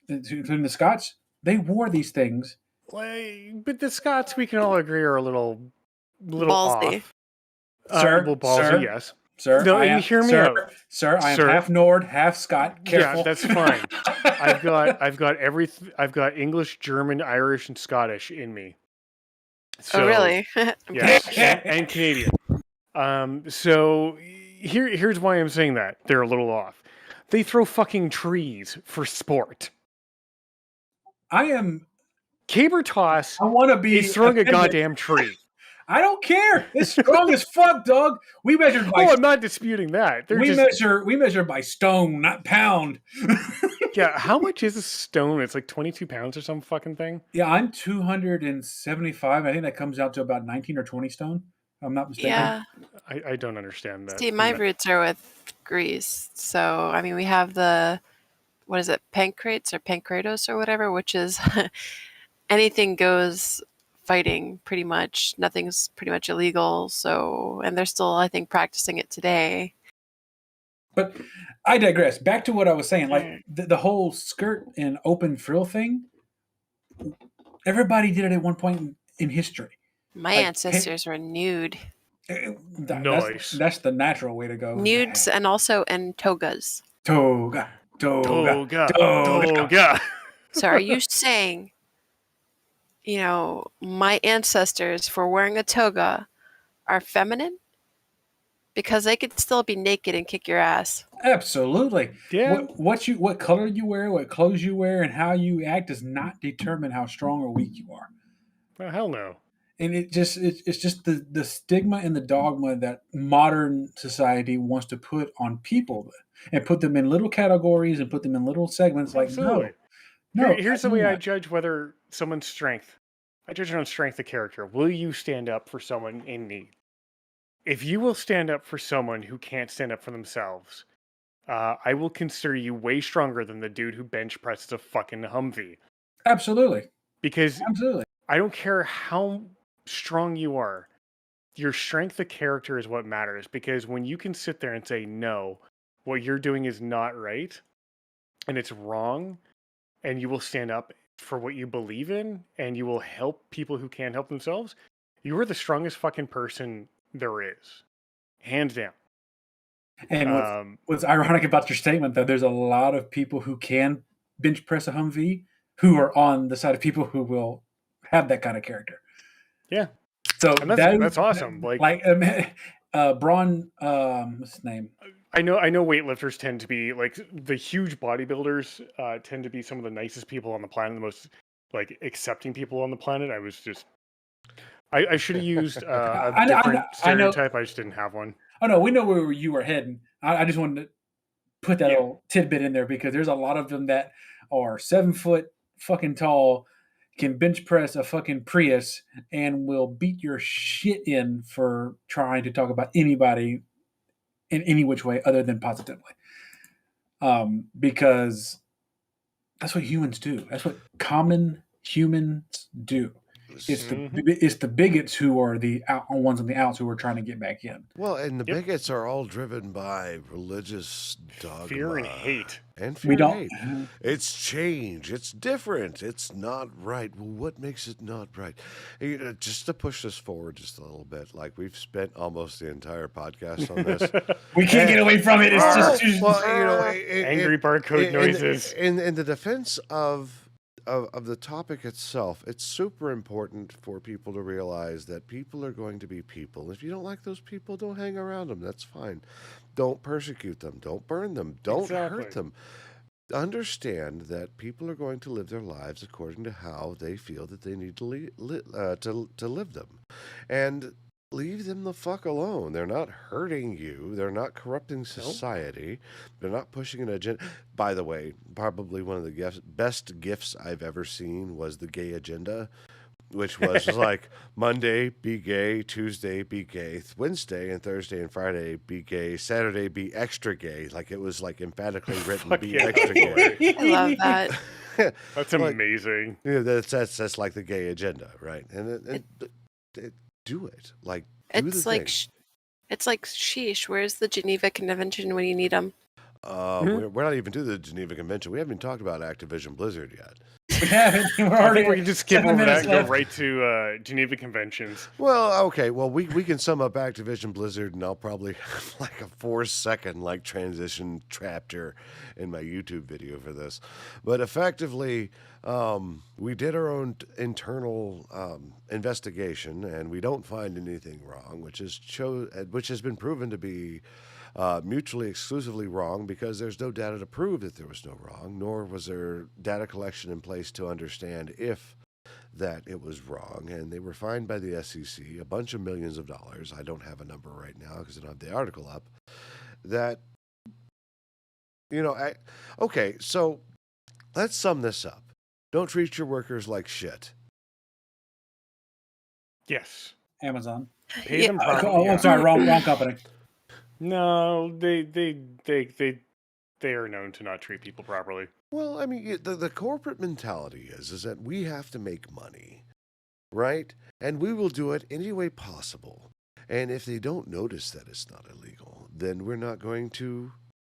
including the Scots, they wore these things. But the Scots, we can all agree, are a little Ballsy. off. Sir, Well, ballsy, sir, yes. Sir, No, you hear me out. Sir, I am Sir. half Nord, half Scot. Careful. Yeah, that's fine. I've got English, German, Irish, and Scottish in me. So, Oh, really? Yes, and Canadian. So here's why I'm saying that they're a little off. They throw fucking trees for sport. I am. Caber toss I want to be. is throwing offended. a goddamn tree. I don't care. It's strong as fuck, dog. We measured by. Oh, I'm not disputing that. We measure by stone, not pound. Yeah, how much is a stone? It's like 22 pounds or some fucking thing. Yeah, I'm 275. I think that comes out to about 19 or 20 stone. If I'm not mistaken. Yeah. I don't understand that. See, my roots are with Greece. So, I mean, we have what is it, pancrates or pancratos or whatever, which is anything goes fighting pretty much. Nothing's pretty much illegal. So, and they're still, I think, practicing it today. But I digress. Back to what I was saying. Like the whole skirt and open frill thing, everybody did it at one point in history. My ancestors were nude. Nice. That's the natural way to go. Nudes and also in togas. Toga. So are you saying, my ancestors for wearing a toga are feminine? Because they could still be naked and kick your ass. Absolutely. Yeah. What color you wear, what clothes you wear, and how you act does not determine how strong or weak you are. Well, hell no. And it's just the stigma and the dogma that modern society wants to put on people and put them in little categories and put them in little segments. Like, Absolutely. no. Here's the way I judge whether someone's strength. I judge it on strength of character. Will you stand up for someone in need? If you will stand up for someone who can't stand up for themselves, I will consider you way stronger than the dude who bench presses a fucking Humvee. Absolutely. Because Absolutely. I don't care how strong you are, your strength of character is what matters. Because when you can sit there and say, no, what you're doing is not right, and it's wrong, and you will stand up for what you believe in, and you will help people who can't help themselves, you are the strongest fucking person there is. Hands down. And what's ironic about your statement, though, there's a lot of people who can bench press a Humvee who are on the side of people who will have that kind of character. Yeah. So and that's awesome. Braun, what's his name? I know weightlifters tend to be like the huge bodybuilders tend to be some of the nicest people on the planet, the most like accepting people on the planet. I should have used a different stereotype. I just didn't have one. Oh no, we know where you were heading. I just wanted to put that little tidbit in there because there's a lot of them that are 7 foot fucking tall, can bench press a fucking Prius, and will beat your shit in for trying to talk about anybody in any which way other than positively. because that's what humans do. That's what common humans do. It's the bigots who are the ones on the outs who are trying to get back in. Well, and the Yep. bigots are all driven by religious dogma. Fear and hate. And We fear and don't. hate. It's change. It's different. It's not right. Well, what makes it not right? Just to push this forward just a little bit, like we've spent almost the entire podcast on this. We can't get away from it. It's just Well, Angry barcode noises. In the defense of the topic itself, it's super important for people to realize that people are going to be people. If you don't like those people, don't hang around them. That's fine. Don't persecute them. Don't burn them. Don't hurt them. Understand that people are going to live their lives according to how they feel that they need to live them. And leave them the fuck alone. They're not hurting you. They're not corrupting society. They're not pushing an agenda. By the way, probably one of the best gifts I've ever seen was the gay agenda, which was like Monday, be gay, Tuesday, be gay, Wednesday and Thursday and Friday, be gay, Saturday, be extra gay. Like it was like emphatically written, be extra gay. I love that. That's amazing. That's like the gay agenda, right? And do it. Like, do It's the like thing. it's like sheesh. Where's the Geneva Convention when you need them? We're not even to the Geneva Convention. We haven't even talked about Activision Blizzard yet. we haven't. We're I already think we can just skip 7 over that minutes and go left. right to Geneva Conventions. Well, okay. Well, we can sum up Activision Blizzard, and I'll probably have like a 4-second like transition chapter in my YouTube video for this. But effectively, we did our own internal investigation, and we don't find anything wrong, which has been proven to be mutually exclusively wrong because there's no data to prove that there was no wrong, nor was there data collection in place to understand if that it was wrong. And they were fined by the SEC a bunch of millions of dollars. I don't have a number right now because I don't have the article up. That, okay, so let's sum this up. Don't treat your workers like shit. Yes. Amazon. Pay them properly. Oh, I'm sorry, wrong company. No, they are known to not treat people properly. Well, I mean, the corporate mentality is that we have to make money, right? And we will do it any way possible. And if they don't notice that it's not illegal, then we're not going to,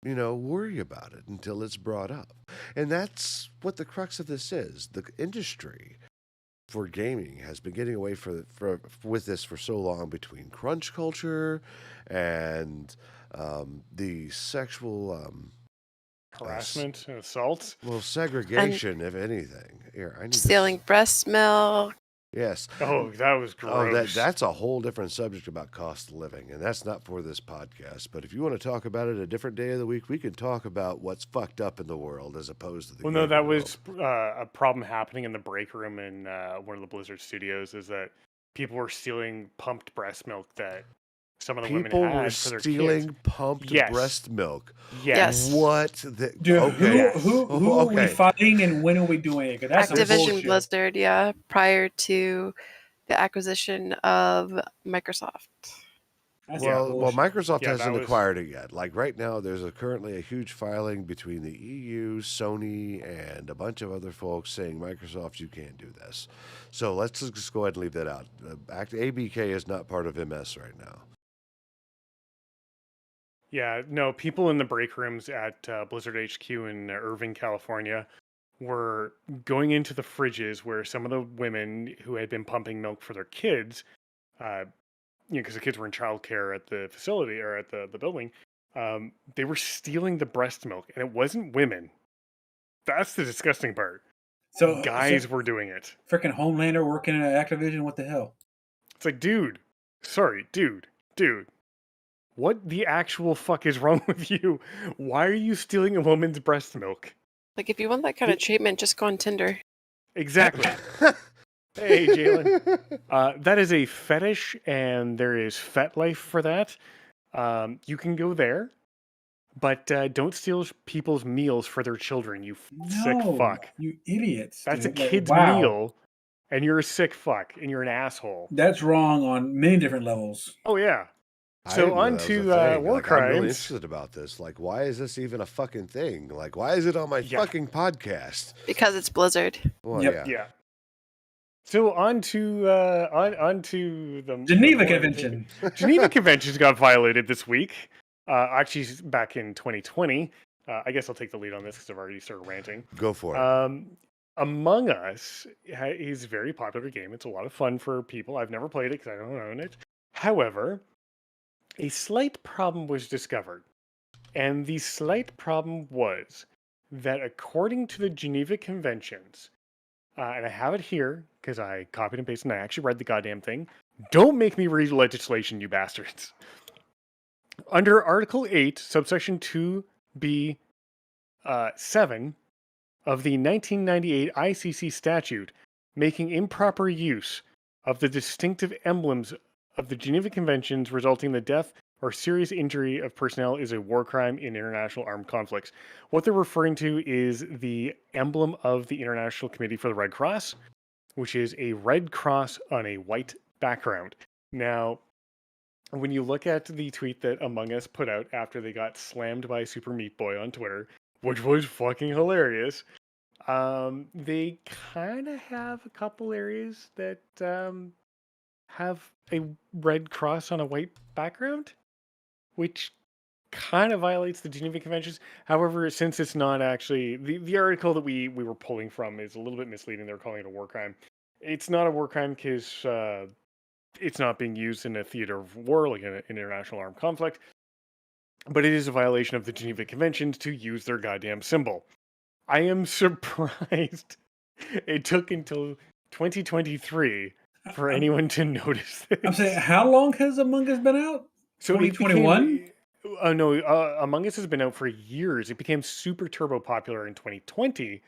worry about it until it's brought up. And that's what the crux of this is. The industry for gaming has been getting away with this for so long between crunch culture and the sexual Harassment and assault. well, segregation, if anything. Here, I need Stealing breast milk. Yes. Oh, that was Oh, gross. that's a whole different subject about cost of living, and that's not for this podcast. But if you want to talk about it a different day of the week, we can talk about what's fucked up in the world as opposed to the. Well, no, that gaming was world. a problem happening in the break room in one of the Blizzard studios. Is that people were stealing pumped breast milk that some of the People women were had for their stealing kids. pumped Yes. breast milk. Yes. What? Dude, Okay. who are we Okay. fighting and when are we doing it? 'Cause that's some Activision bullshit. Blizzard, yeah, prior to the acquisition of Microsoft. That's Well, some well, bullshit. Microsoft Yeah, hasn't that was- acquired it yet. Like right now, there's currently a huge filing between the EU, Sony, and a bunch of other folks saying, Microsoft, you can't do this. So let's just go ahead and leave that out. ABK is not part of MS right now. Yeah, no, people in the break rooms at Blizzard HQ in Irvine, California, were going into the fridges where some of the women who had been pumping milk for their kids, because the kids were in childcare at the facility or at the building, they were stealing the breast milk, and it wasn't women. That's the disgusting part. So Guys were doing it. freaking Homelander working at Activision. What the hell? It's like, dude, what the actual fuck is wrong with you? Why are you stealing a woman's breast milk? Like, if you want that kind of treatment, just go on Tinder. Exactly. Hey, Jalen. That is a fetish, and there is FetLife for that. You can go there, but don't steal people's meals for their children, you sick No, fuck. you idiots. That's a dude. Like, kid's wow. meal, and you're a sick fuck, and you're an asshole. That's wrong on many different levels. Oh, yeah. So on that was a to thing. war Like, I'm really crimes. interested about this. Like, why is this even a fucking thing? Like, why is it on my Yeah. fucking podcast? Because it's Blizzard. Well, Yep. yeah. Yeah. So on to the Geneva more Convention. Geneva Conventions got violated this week. Actually, back in 2020. I guess I'll take the lead on this because I've already started ranting. Go for it. Among Us is a very popular game. It's a lot of fun for people. I've never played it because I don't own it. However, a slight problem was discovered. And the slight problem was that according to the Geneva Conventions, and I have it here because I copied and pasted and I actually read the goddamn thing. Don't make me read legislation, you bastards. Under Article 8, subsection 2B 7 of the 1998 ICC statute, making improper use of the distinctive emblems of the Geneva Conventions resulting in the death or serious injury of personnel is a war crime in international armed conflicts. What they're referring to is the emblem of the International Committee for the Red Cross, which is a red cross on a white background. Now, when you look at the tweet that Among Us put out after they got slammed by Super Meat Boy on Twitter, which was fucking hilarious, they kind of have a couple areas that have a red cross on a white background, which kind of violates the Geneva Conventions. However, since it's not actually the article that we were pulling from is a little bit misleading. They're calling it a war crime. It's not a war crime because it's not being used in a theater of war, like in an international armed conflict. But it is a violation of the Geneva Conventions to use their goddamn symbol. I am surprised it took until 2023 for anyone to notice this. I'm saying, how long has Among Us been out? So 2021? No, Among Us has been out for years. It became super turbo popular in 2020.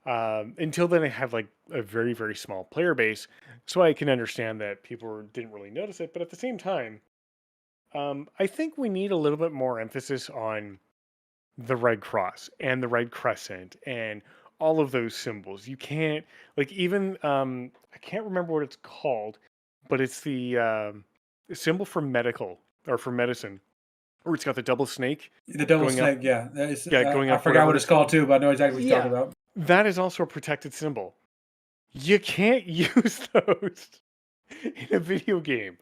Until then, it had like a very, very small player base. So I can understand that people didn't really notice it. But at the same time, I think we need a little bit more emphasis on the Red Cross and the Red Crescent and all of those symbols. You can't, like, even, I can't remember what it's called, but it's the symbol for medical or for medicine, where it's got the double snake. The double going up- snake, yeah. going I up, forgot whatever what it's it's called too, but I know exactly what you're talking about. That is also a protected symbol. You can't use those in a video game.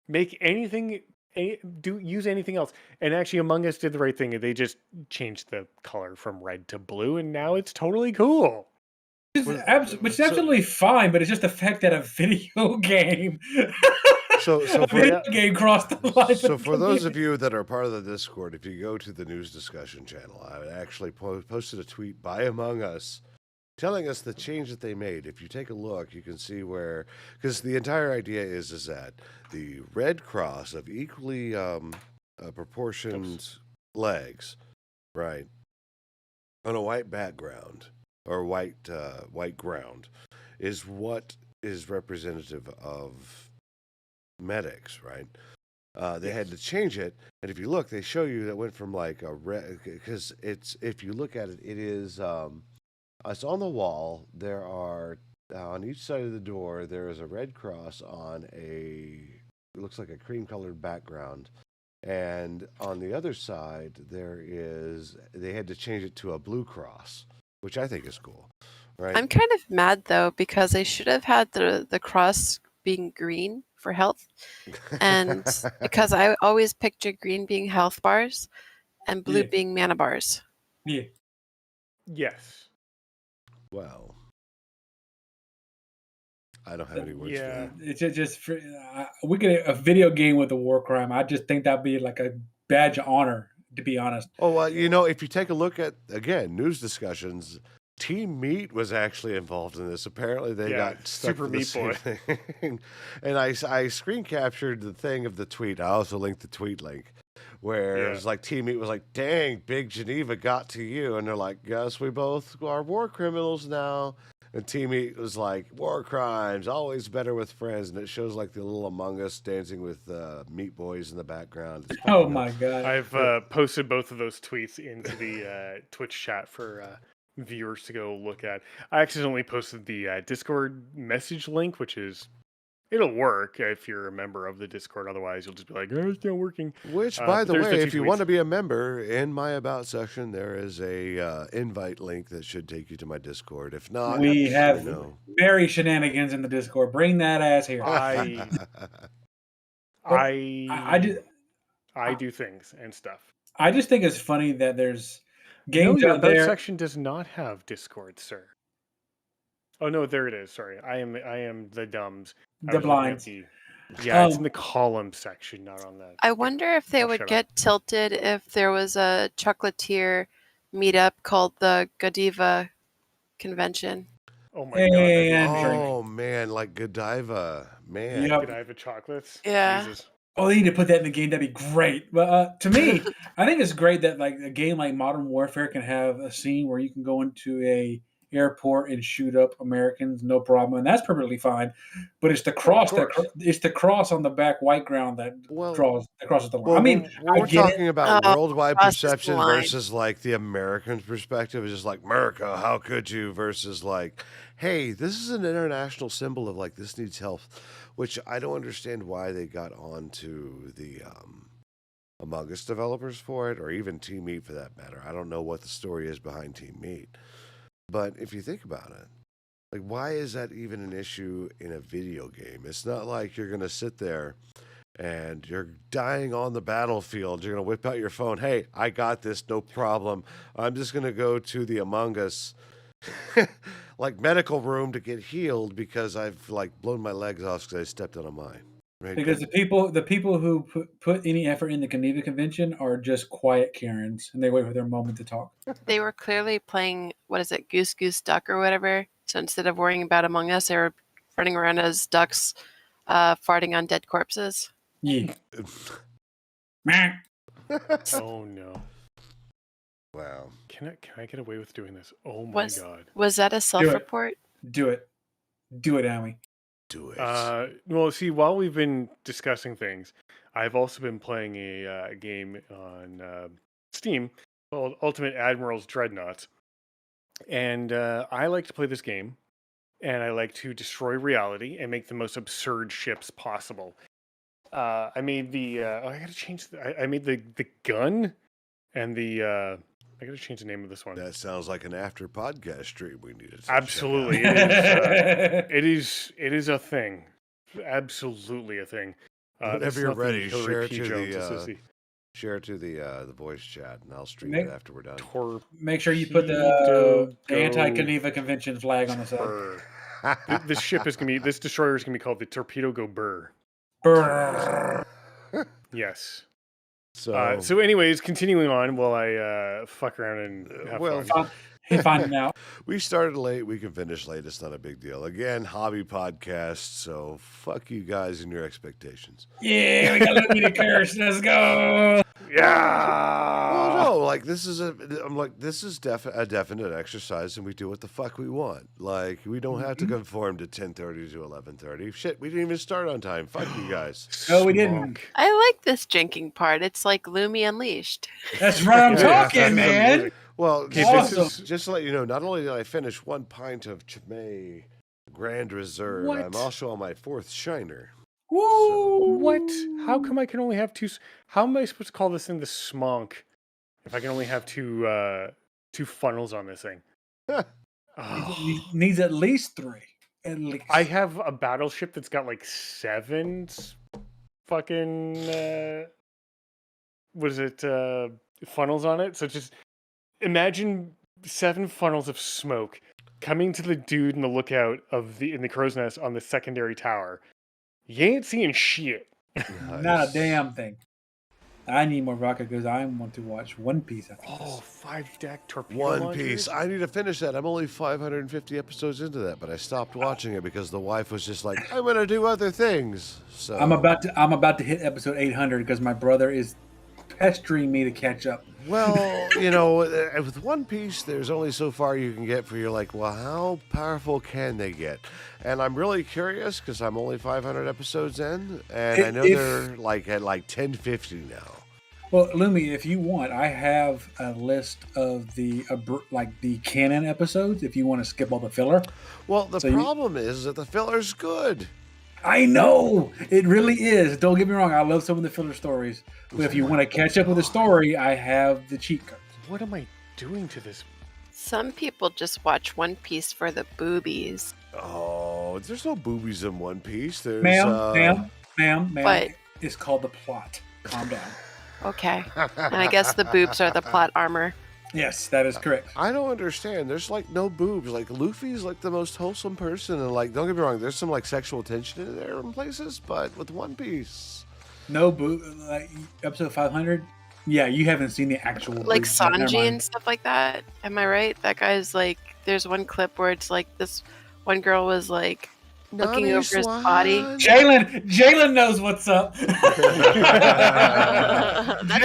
Make anything, use anything else. And actually, Among Us did the right thing. They just changed the color from red to blue, and now it's totally cool. Which is absolutely fine, but it's just the fact that a video game, So a video game crossed the line. So for those of you that are part of the Discord, if you go to the news discussion channel, I actually posted a tweet by Among Us telling us the change that they made. If you take a look, you can see where, because the entire idea is that the red cross of equally proportioned legs, right, on a white background or white ground, is what is representative of medics, right? They had to change it, and if you look, they show you that went from like a red, because it's, if you look at it, it is it's on the wall. There are on each side of the door there is a red cross on it looks like a cream colored background, and on the other side they had to change it to a blue cross, which I think is cool, right? I'm kind of mad though because they should have had the cross being green for health, and because I always picture green being health bars and blue Yeah. being mana bars. Yeah. Yes. Well, I don't have any words for that. It's just we get a video game with a war crime. I just think that'd be like a badge of honor, to be honest. Oh, well, you know, if you take a look at, again, news discussions, Team Meat was actually involved in this. Apparently, they got stuck Super with the Meat same Boy. thing. And I screen captured the thing of the tweet. I also linked the tweet link where it was like Team Meat was like, "Dang, Big Geneva got to you," and they're like, "Guess we both are war criminals now." And Team Meat was like, "War crimes, always better with friends." And it shows like the little Among Us dancing with Meat Boys in the background. It's Oh fucking my god! I've posted both of those tweets into the Twitch chat for viewers to go look at. I accidentally posted the Discord message link, which is It'll work if you're a member of the Discord. Otherwise, you'll just be like, "Oh, it's not working." Which, by but the there's way, the if two you want tweets. to be a member, in my About section, there is a invite link that should take you to my Discord. If not, We just let have me know. very shenanigans in the Discord. Bring that ass here. I I do. I do things and stuff. I just think it's funny that there's No, games your out About there. section does not have Discord, sir. Oh no, there it is. Sorry, I am the dumbs. I The was looking at blinds. Yeah, it's in the column section, not on that. I wonder if they Oh, would shut up. get tilted if there was a chocolatier meetup called the Geneva Convention. Oh my god. And drink. Oh, man, like Godiva. Man. Yep. Could I have a chocolates? Yeah. Jesus. Oh, they need to put that in the game. That'd be great. But to me, I think it's great that like a game like Modern Warfare can have a scene where you can go into a airport and shoot up Americans, no problem, and that's perfectly fine. But it's the cross course. it's the cross on the back white ground that crosses the line. Well, I mean, when we're I get talking about Oh, worldwide crosses the perception line. versus like the American perspective, is just like America, how could you? Versus like, hey, this is an international symbol of like this needs help, which I don't understand why they got onto the Among Us developers for it, or even Team Meat for that matter. I don't know what the story is behind Team Meat, but if you think about it, like, why is that even an issue in a video game? It's not like you're gonna sit there and you're dying on the battlefield. You're going to whip out your phone. Hey, I got this. No problem. I'm just going to go to the Among Us like medical room to get healed because I've like blown my legs off because I stepped on a mine. Right? because the people who put any effort in the Geneva Convention are just quiet Karens, and they wait for their moment to talk. They were clearly playing, what is it, Goose Goose Duck or whatever. So instead of worrying about Among Us, they were running around as ducks, farting on dead corpses. Yeah. Meh. Oh no. Wow. Can I get away with doing this? Oh my Was- god. Was that a self-report? Do it, Amy. Do it. Well, see, while we've been discussing things, I've also been playing a game on Steam called Ultimate Admiral's Dreadnought. And I like to play this game, and I like to destroy reality and make the most absurd ships possible. I made the I gotta change. I made the gun, and the I gotta change the name of this one. That sounds like an after podcast stream we needed. To Absolutely, check out. it is a thing. Absolutely a thing. This Whenever is you're not the ready, Hillary share it P. to Jones, this is the share it to the voice chat, and I'll stream Nick? it after we're done. Make sure you put the anti-Geneva Convention flag on the side. Brr. This ship is gonna be. This destroyer is gonna be called the Torpedo Go Burr. Brrr. Yes. So, So, anyways, continuing on while I fuck around and have well, fun. Finding out. we started late. We can finish late. It's not a big deal. Again, hobby podcast. So fuck you guys and your expectations. Yeah, we got Louie to curse. Let's go. Yeah. Well, no, like this is a definite exercise, and we do what the fuck we want. Like we don't have to conform to 10:30 to 11:30. Shit, we didn't even start on time. Fuck you guys. No, we didn't. I like this drinking part. It's like Lumi Unleashed. That's right. I'm Yeah, talking, man. Well, Okay, Awesome. just to let you know, not only did I finish 1 pint of Chimay Grand Reserve, What? I'm also on my 4th Shiner. Woo. What? How come I can only have two? How am I supposed to call this thing the smonk if I can only have two funnels on this thing? Oh. Needs at least 3. At least. I have a battleship that's got like 7 fucking what is it? Funnels on it. So just imagine 7 funnels of smoke coming to the dude in the lookout in the crow's nest on the secondary tower. You ain't seeing shit. Not a damn thing. I need more vodka because I want to watch One Piece after Oh, this. 5-deck torpedo One launchers? Piece. I need to finish that. I'm only 550 episodes into that, but I stopped watching it because the wife was just like, "I'm gonna do other things." So I'm about to hit episode 800 because my brother is pestering me to catch up. Well, with One Piece, there's only so far you can get for you're like, well, how powerful can they get? And I'm really curious because I'm only 500 episodes in, and I know they're like at like 1050 now. Well, Lumi, if you want, I have a list of the canon episodes. If you want to skip all the filler, Well, the So you- problem is that the filler's good. I know it really is. Don't get me wrong. I love some of the filler stories, but if you want to catch up with the story, I have the cheat code. What am I doing to this? Some people just watch One Piece for the boobies. Oh, there's no boobies in One Piece. There's Ma'am. But- It's called the plot. Calm down. Okay. And I guess the boobs are the plot armor. Yes, that is correct. I don't understand. There's like no boobs. Like Luffy's like the most wholesome person, and like don't get me wrong, there's some like sexual tension in there in places, but with One Piece, No boob. Like episode 500. Yeah, you haven't seen the actual. Like boobs, but never Sanji mind. and stuff like that. Am I right? That guy's like, there's one clip where it's like this one girl was like looking over his body. Jalen knows what's up. That's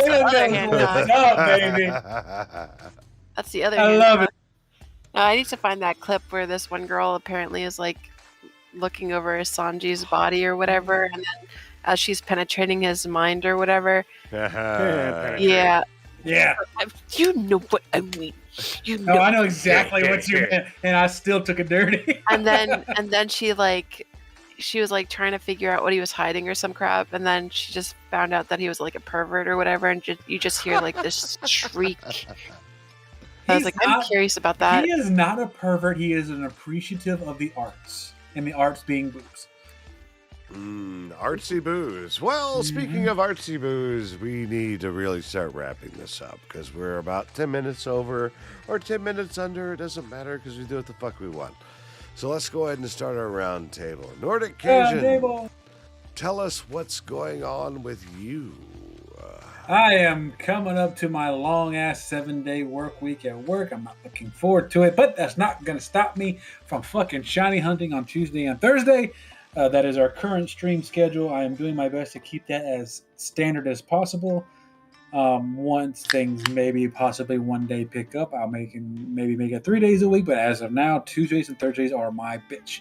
the Jalen other knows hand what's dog. up, baby. That's the other I hand love dog. it. No, I need to find that clip where this one girl apparently is like looking over Sanji's body or whatever, and then as she's penetrating his mind or whatever. Yeah. Yeah. You know what I mean. You No, know. I know exactly what you meant, and I still took it dirty. And then she was like trying to figure out what he was hiding or some crap, and then she just found out that he was like a pervert or whatever, and you just hear like this shriek. I was He's like, I'm not- curious about that. He is not a pervert. He is an appreciative of the arts, and the arts being boobs. Artsy booze. Well, speaking of artsy booze, we need to really start wrapping this up because we're about 10 minutes over or 10 minutes under. It doesn't matter because we do what the fuck we want. So let's go ahead and start our round table. Nordic Cajun, tell us what's going on with you. I am coming up to my long ass 7-day work week at work. I'm not looking forward to it, but that's not going to stop me from fucking shiny hunting on Tuesday and Thursday. That is our current stream schedule. I am doing my best to keep that as standard as possible. Once things maybe possibly one day pick up, I'll maybe make it 3 days a week. But as of now, Tuesdays and Thursdays are my bitch.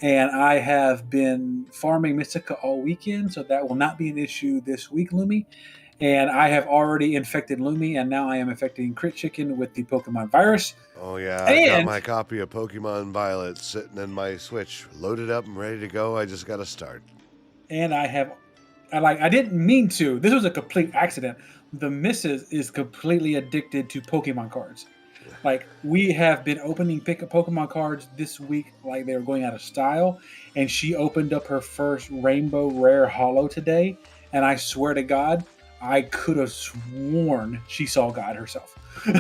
And I have been farming Mystica all weekend, so that will not be an issue this week, Lumi. And I have already infected Lumi, and now I am infecting Crit Chicken with the Pokemon virus. Oh, yeah. I got And- my copy of Pokemon Violet sitting in my Switch, loaded up and ready to go. I just got to start. And I didn't mean to. This was a complete accident. The missus is completely addicted to Pokemon cards. Like, we have been opening pick-up Pokemon cards this week like they were going out of style. And she opened up her first Rainbow Rare Holo today. And I swear to God, I could have sworn she saw God herself. She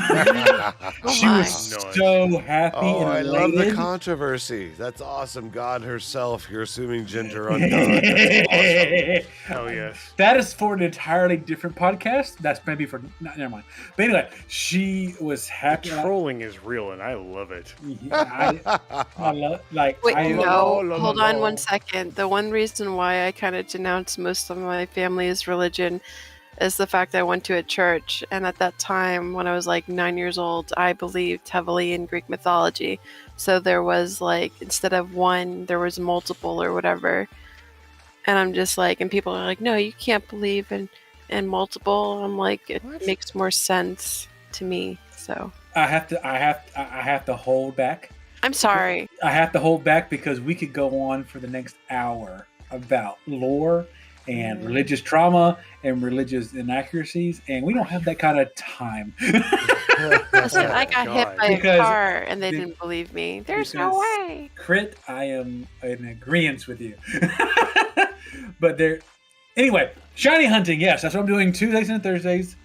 my. was so happy Oh, and I love the elated. controversy. That's awesome. God herself. You're assuming gender on God. That's awesome. Oh yes. That is for an entirely different podcast. That's maybe for never mind. But anyway, she was The happy. trolling is real, and I love it. I love like Wait, I, no. hold on 1 second. The one reason why I kind of denounced most of my family's religion is the fact that I went to a church, and at that time, when I was like 9 years old, I believed heavily in Greek mythology. So there was like, instead of one, there was multiple or whatever. And I'm just like, and people are like, no, you can't believe in multiple. I'm like, it makes more sense to me. So I have to hold back. I'm sorry. I have to hold back because we could go on for the next hour about lore and religious trauma and religious inaccuracies, and we don't have that kind of time. Listen, I got hit by Because- a car and they didn't believe me. There's no because- way. Crit, I am in agreement with you. But anyway, shiny hunting, yes, that's what I'm doing Tuesdays and Thursdays.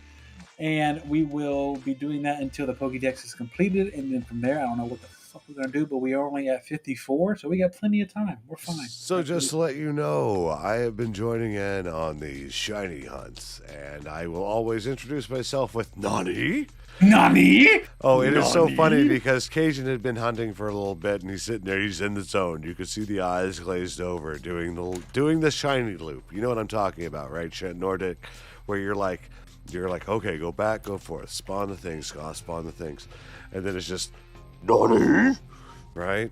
And we will be doing that until the Pokédex is completed. And then from there, I don't know what the fuck we're going to do, but we are only at 54, so we got plenty of time. We're fine. So just to let you know, I have been joining in on these shiny hunts, and I will always introduce myself with Nani. Nani? Oh, it is so funny because Cajun had been hunting for a little bit, and he's sitting there. He's in the zone. You could see the eyes glazed over, doing the shiny loop. You know what I'm talking about, right? Nordic, where you're like, okay, go back, go forth, spawn the things, spawn the things, and then it's just Nani, right?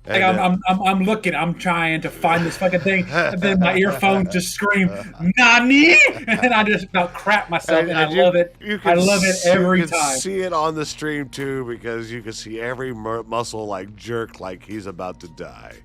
Like I'm looking, I'm trying to find this fucking thing, and then my earphones just scream "Nani," and I just about crap myself, and I love it. I love it every you can time. see it on the stream too because you can see every muscle like jerk like he's about to die.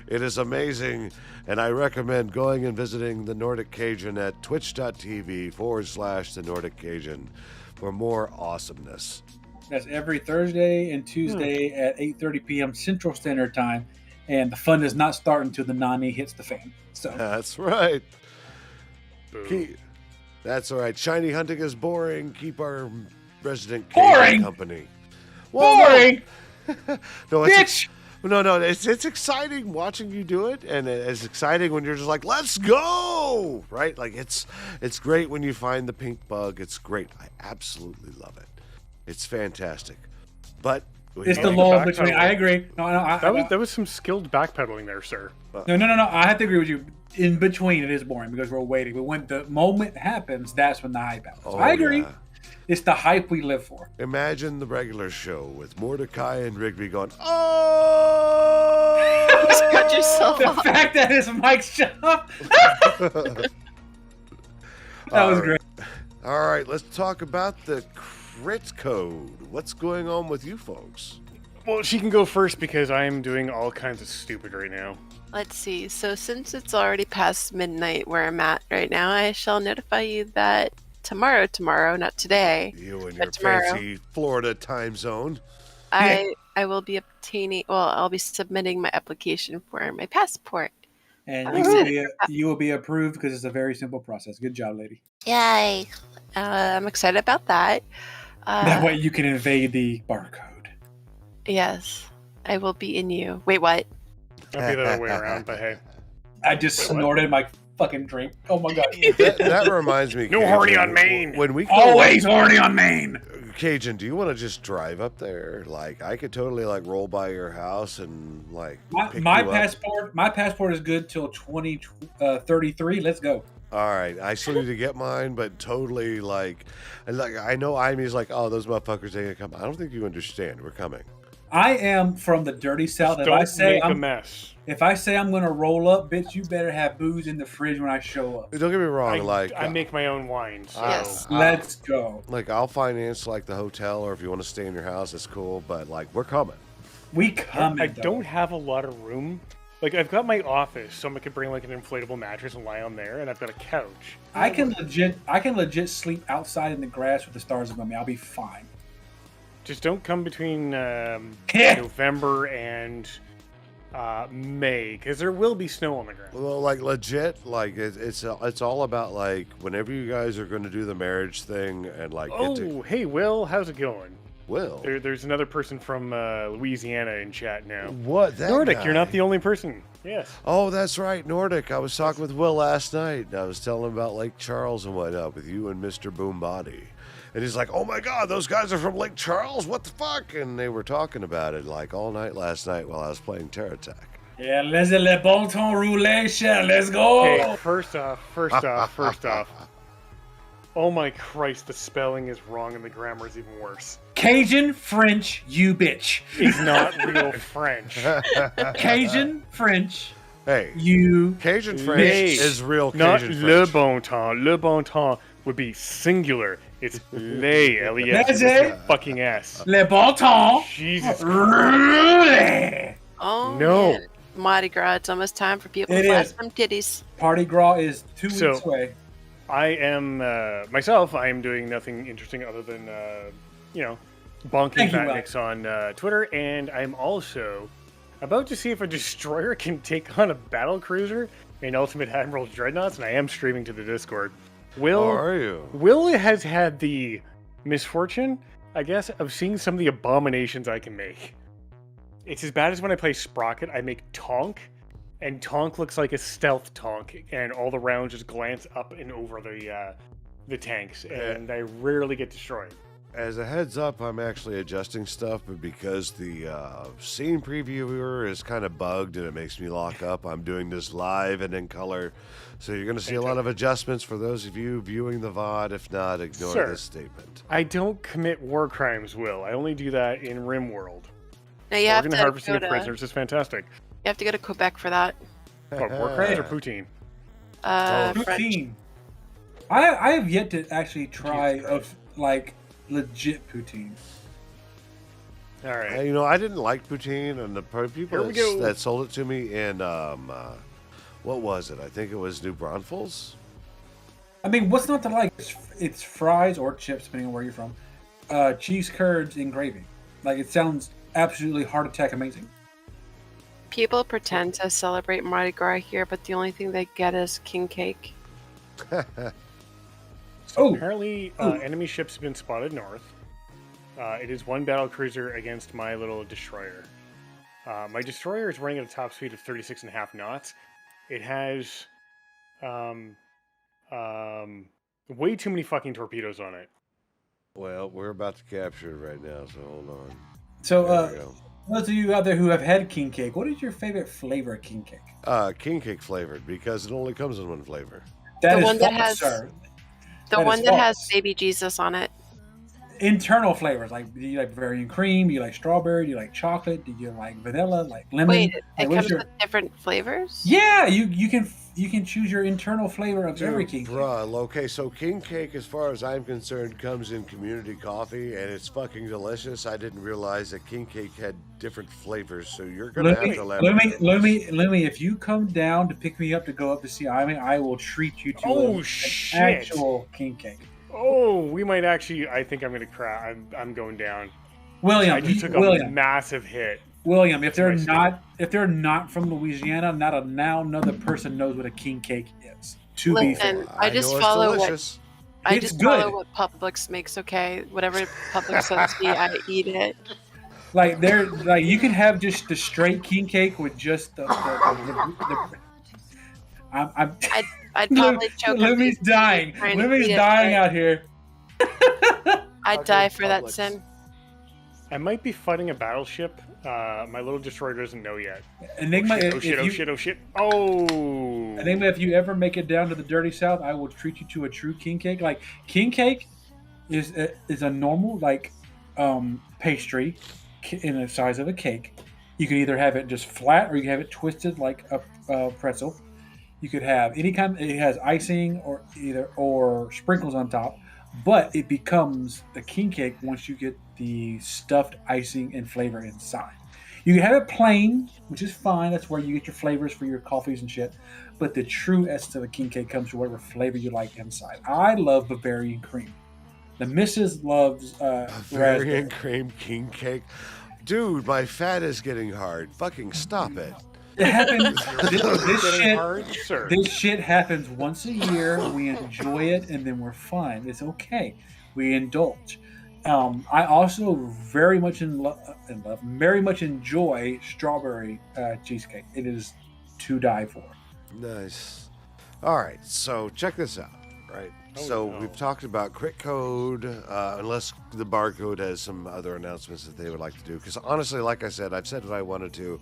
It is amazing, and I recommend going and visiting the Nordic Cajun at twitch.tv/the Nordic Cajun for more awesomeness. That's every Thursday and Tuesday at 8:30 p.m. Central Standard Time, and the fun does not start until the Nani hits the fan. So That's right. Boo. That's all right. Shiny hunting is boring. Keep our resident Boring? Cajun company. Well, boring, No, it's bitch. no. It's exciting watching you do it, and it's exciting when you're just like, let's go, right? Like it's great when you find the pink bug. It's great. I absolutely love it. It's fantastic. But It's the like lull the between. backpedaling. I agree. No, That was some skilled backpedaling there, sir. no. I have to agree with you. In between, it is boring because we're waiting. But when the moment happens, that's when the hype happens. Oh, I agree. yeah. It's the hype we live for. Imagine the regular show with Mordecai and Rigby going, oh! You cut yourself The off. fact that his mic shut up. That was great. All right, let's talk about the crit code. What's going on with you folks? Well, she can go first because I am doing all kinds of stupid right now. Let's see. So since it's already past midnight where I'm at right now, I shall notify you that tomorrow, not today, You and your tomorrow. fancy Florida time zone. I will be I'll be submitting my application for my passport. And I'm you will, excited. you will be approved because it's a very simple process. Good job, lady. Yay! I'm excited about that. That way you can invade the barcode. Yes, I will be in you. Wait, what? I'll be the other way around, but hey. I just Wait, what? snorted my fucking drink. Oh my god. That reminds me. No Cajun, horny on Maine. When we go, Always horny on Maine. Cajun, do you want to just drive up there? Like, I could totally like roll by your house and like pick My you up. passport is good till 2033. Let's go. All right, I still need to get mine, but totally like I know Imy's like, oh, those motherfuckers ain't gonna come. I don't think you understand. We're coming. I am from the dirty south. Don't make a mess. If I say I'm gonna roll up, bitch, you better have booze in the fridge when I show up. Don't get me wrong. I make my own wine, so Yes. Let's go. like I'll finance like the hotel, or if you want to stay in your house, it's cool. But like, we're coming. We coming. I though. don't have a lot of room. Like I've got my office, so I could bring like an inflatable mattress and lie on there, and I've got a couch. I can legit sleep outside in the grass with the stars above me. I'll be fine. Just don't come between November and May, because there will be snow on the ground. Well, like legit, like it's all about like whenever you guys are going to do the marriage thing and like get to Oh, hey Will, how's it going? Will. There's another person from Louisiana in chat now. What that Nordic, guy? you're not the only person. Yes. Oh, that's right, Nordic. I was talking with Will last night, and I was telling him about Lake Charles and whatnot with you and Mr. Boombody. And he's like, oh my God, those guys are from Lake Charles? What the fuck? And they were talking about it like all night last night while I was playing Terra Attack. Yeah, let's le bon temps roulation. Let's go. Hey, first off. Oh my Christ, the spelling is wrong and the grammar is even worse. Cajun French, you bitch. He's not real French. Cajun French, Hey, you. Cajun French Les, is real not Cajun le French. bon temps. Le bon temps would be singular. It's les, L-E-S, Les. fucking S. Le bon temps Jesus. roulé. Oh, No. man. Mardi Gras. It's almost time for people It to flash is. some titties. Party Gras is 2 So- weeks away. I am, myself, I am doing nothing interesting other than, bonking Thank you, fat Will. nicks on Twitter, and I'm also about to see if a destroyer can take on a battle cruiser in Ultimate Admiral Dreadnoughts, and I am streaming to the Discord. How are you? Will has had the misfortune, I guess, of seeing some of the abominations I can make. It's as bad as when I play Sprocket, I make Tonk, and Tonk looks like a stealth Tonk, and all the rounds just glance up and over the tanks, and I rarely get destroyed. As a heads up, I'm actually adjusting stuff, but because the scene previewer is kind of bugged and it makes me lock up, I'm doing this live and in color. So you're going to see a lot of adjustments for those of you viewing the VOD. If not, ignore Sir. this statement. I don't commit war crimes, Will. I only do that in RimWorld. Now you have Organ to harvesting go of to prisoners is fantastic. you have to go to Quebec for that. What, war crimes or poutine? French. Poutine. I have yet to actually try Jesus of like legit poutine. All right. You know, I didn't like poutine, and the people Here we go. that sold it to me in what was it? I think it was New Braunfels. I mean, what's not to like? It's fries or chips, depending on where you're from. Cheese curds and gravy. Like, it sounds absolutely heart attack amazing. People pretend to celebrate Mardi Gras here, but the only thing they get is king cake. So apparently, enemy ships have been spotted north. It is one battle cruiser against my little destroyer. My destroyer is running at a top speed of 36.5 knots. It has way too many fucking torpedoes on it. Well, we're about to capture it right now, so hold on. So, There we go. those of you out there who have had king cake, what is your favorite flavor of king cake? King cake flavored because it only comes in one flavor. That The is one that false, has- sir. The That is one that has false. baby Jesus on it. Internal flavors, like, do you like Bavarian cream? Do you like strawberry? Do you like chocolate? Do you like vanilla? Like lemon? Wait, Like, it what's comes your- with different flavors? Yeah, you can choose your internal flavor of every king cake. Bruh, okay, so king cake, as far as I'm concerned, comes in community coffee, and it's fucking delicious. I didn't realize that king cake had different flavors, so you're gonna have to elaborate. Lumi, if you come down to pick me up to go up to see I will treat you to Oh, an shit. actual king cake. Oh, we might actually. I think I'm gonna cry. I'm going down. William, I just took a massive hit. William, if they're my not from Louisiana, another person knows what a king cake is. To be fair, Listen, I just know it's follow delicious. I It's just good. follow what Publix makes. Okay, whatever Publix sends me, I eat it. like you can have just the straight king cake with just the I'm I'd probably choke. Lumi's dying. trying to Lumi's eat it, dying but out here. I'd die for that sin. I might be fighting a battleship. My little destroyer doesn't know yet. Enigma, Oh shit! Oh shit! Oh! Enigma, if you ever make it down to the dirty south, I will treat you to a true king cake. Like, king cake is a normal pastry in the size of a cake. You can either have it just flat or you can have it twisted like a pretzel. You could have any kind. It has icing or sprinkles on top, but it becomes a king cake once you get the stuffed icing and flavor inside. You can have it plain, which is fine. That's where you get your flavors for your coffees and shit. But the true essence of a king cake comes to whatever flavor you like inside. I love Bavarian cream. The missus loves Bavarian raspberry. cream king cake. Dude, my fat is getting hard. Fucking stop it. It happens. this Getting shit. hard, sir. This shit happens once a year. We enjoy it, and then we're fine. It's okay. We indulge. I also very much very much enjoy strawberry cheesecake. It is to die for. Nice. All right, so check this out. Right. Oh, So no. we've talked about crit code, unless the barcode has some other announcements that they would like to do. Because honestly, like I said, I've said what I wanted to.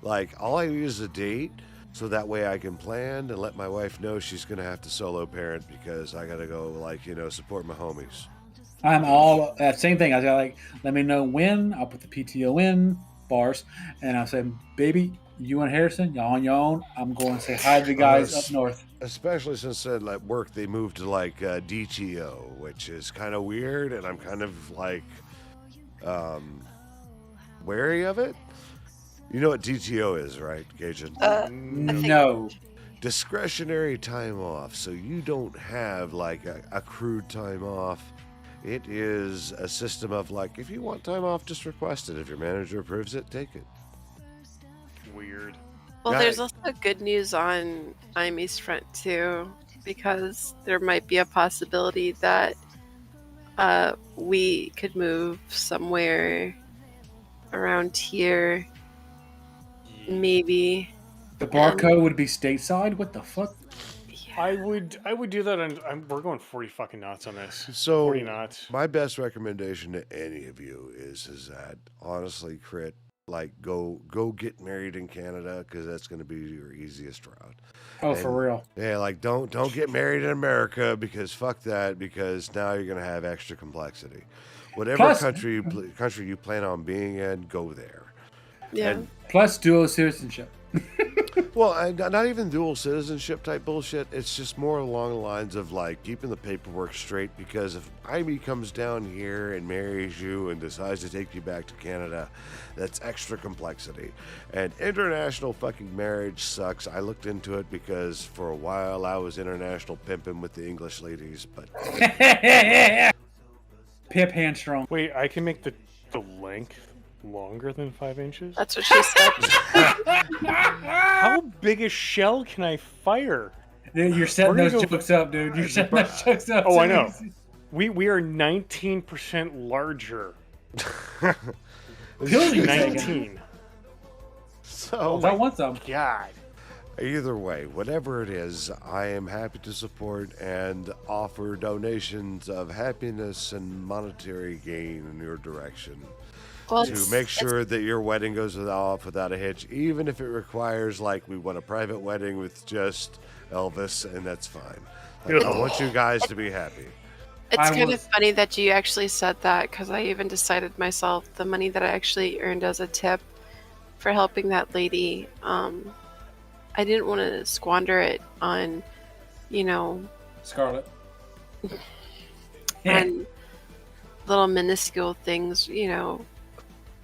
Like, all I need is a date, so that way I can plan and let my wife know she's gonna have to solo parent because I gotta go, support my homies. I'm all same thing. I was like, let me know when. I'll put the PTO in bars, and I'll say, baby, you and Harrison, y'all on your own. I'm going to say hi to the guys up north. Especially since at work they moved to DTO, which is kind of weird, and I'm kind of wary of it. You know what DTO is, right, Cajun? No. Discretionary time off, so you don't have accrued time off. It is a system of if you want time off, just request it. If your manager approves it, take it. Weird. Well, Yeah. there's also good news on IME's front too, because there might be a possibility that we could move somewhere around here, maybe. The barcode would be stateside. What the fuck? Yeah. I would do that. We're going 40 fucking knots on this. So 40 knots. my best recommendation to any of you is that honestly, crit, go get married in Canada because that's going to be your easiest route. Oh, for real. Yeah, don't get married in America because fuck that, because now you're going to have extra complexity. Whatever Plus- country you plan on being in, go there. Yeah. And Plus dual citizenship. Well, not even dual citizenship type bullshit. It's just more along the lines of like keeping the paperwork straight. Because if Ivy comes down here and marries you and decides to take you back to Canada, that's extra complexity. And international fucking marriage sucks. I looked into it because for a while I was international pimping with the English ladies, but Pip Handstrong. Wait, I can make the length longer than 5 inches? That's what she said. How big a shell can I fire? Dude, you're setting We're those gonna go jokes up, dude. You're setting those jokes up. Oh, so I know. easy. We are 19% larger. Pills you taking? 19. so I want some. God. either way, whatever it is, I am happy to support and offer donations of happiness and monetary gain in your direction. Well, To make sure that your wedding goes off without a hitch, even if it requires, like, we want a private wedding with just Elvis, and that's fine. Like, I want you guys to be happy. it's kind of funny that you actually said that, because I even decided myself the money that I actually earned as a tip for helping that lady, I didn't want to squander it on, Scarlet. on little minuscule things,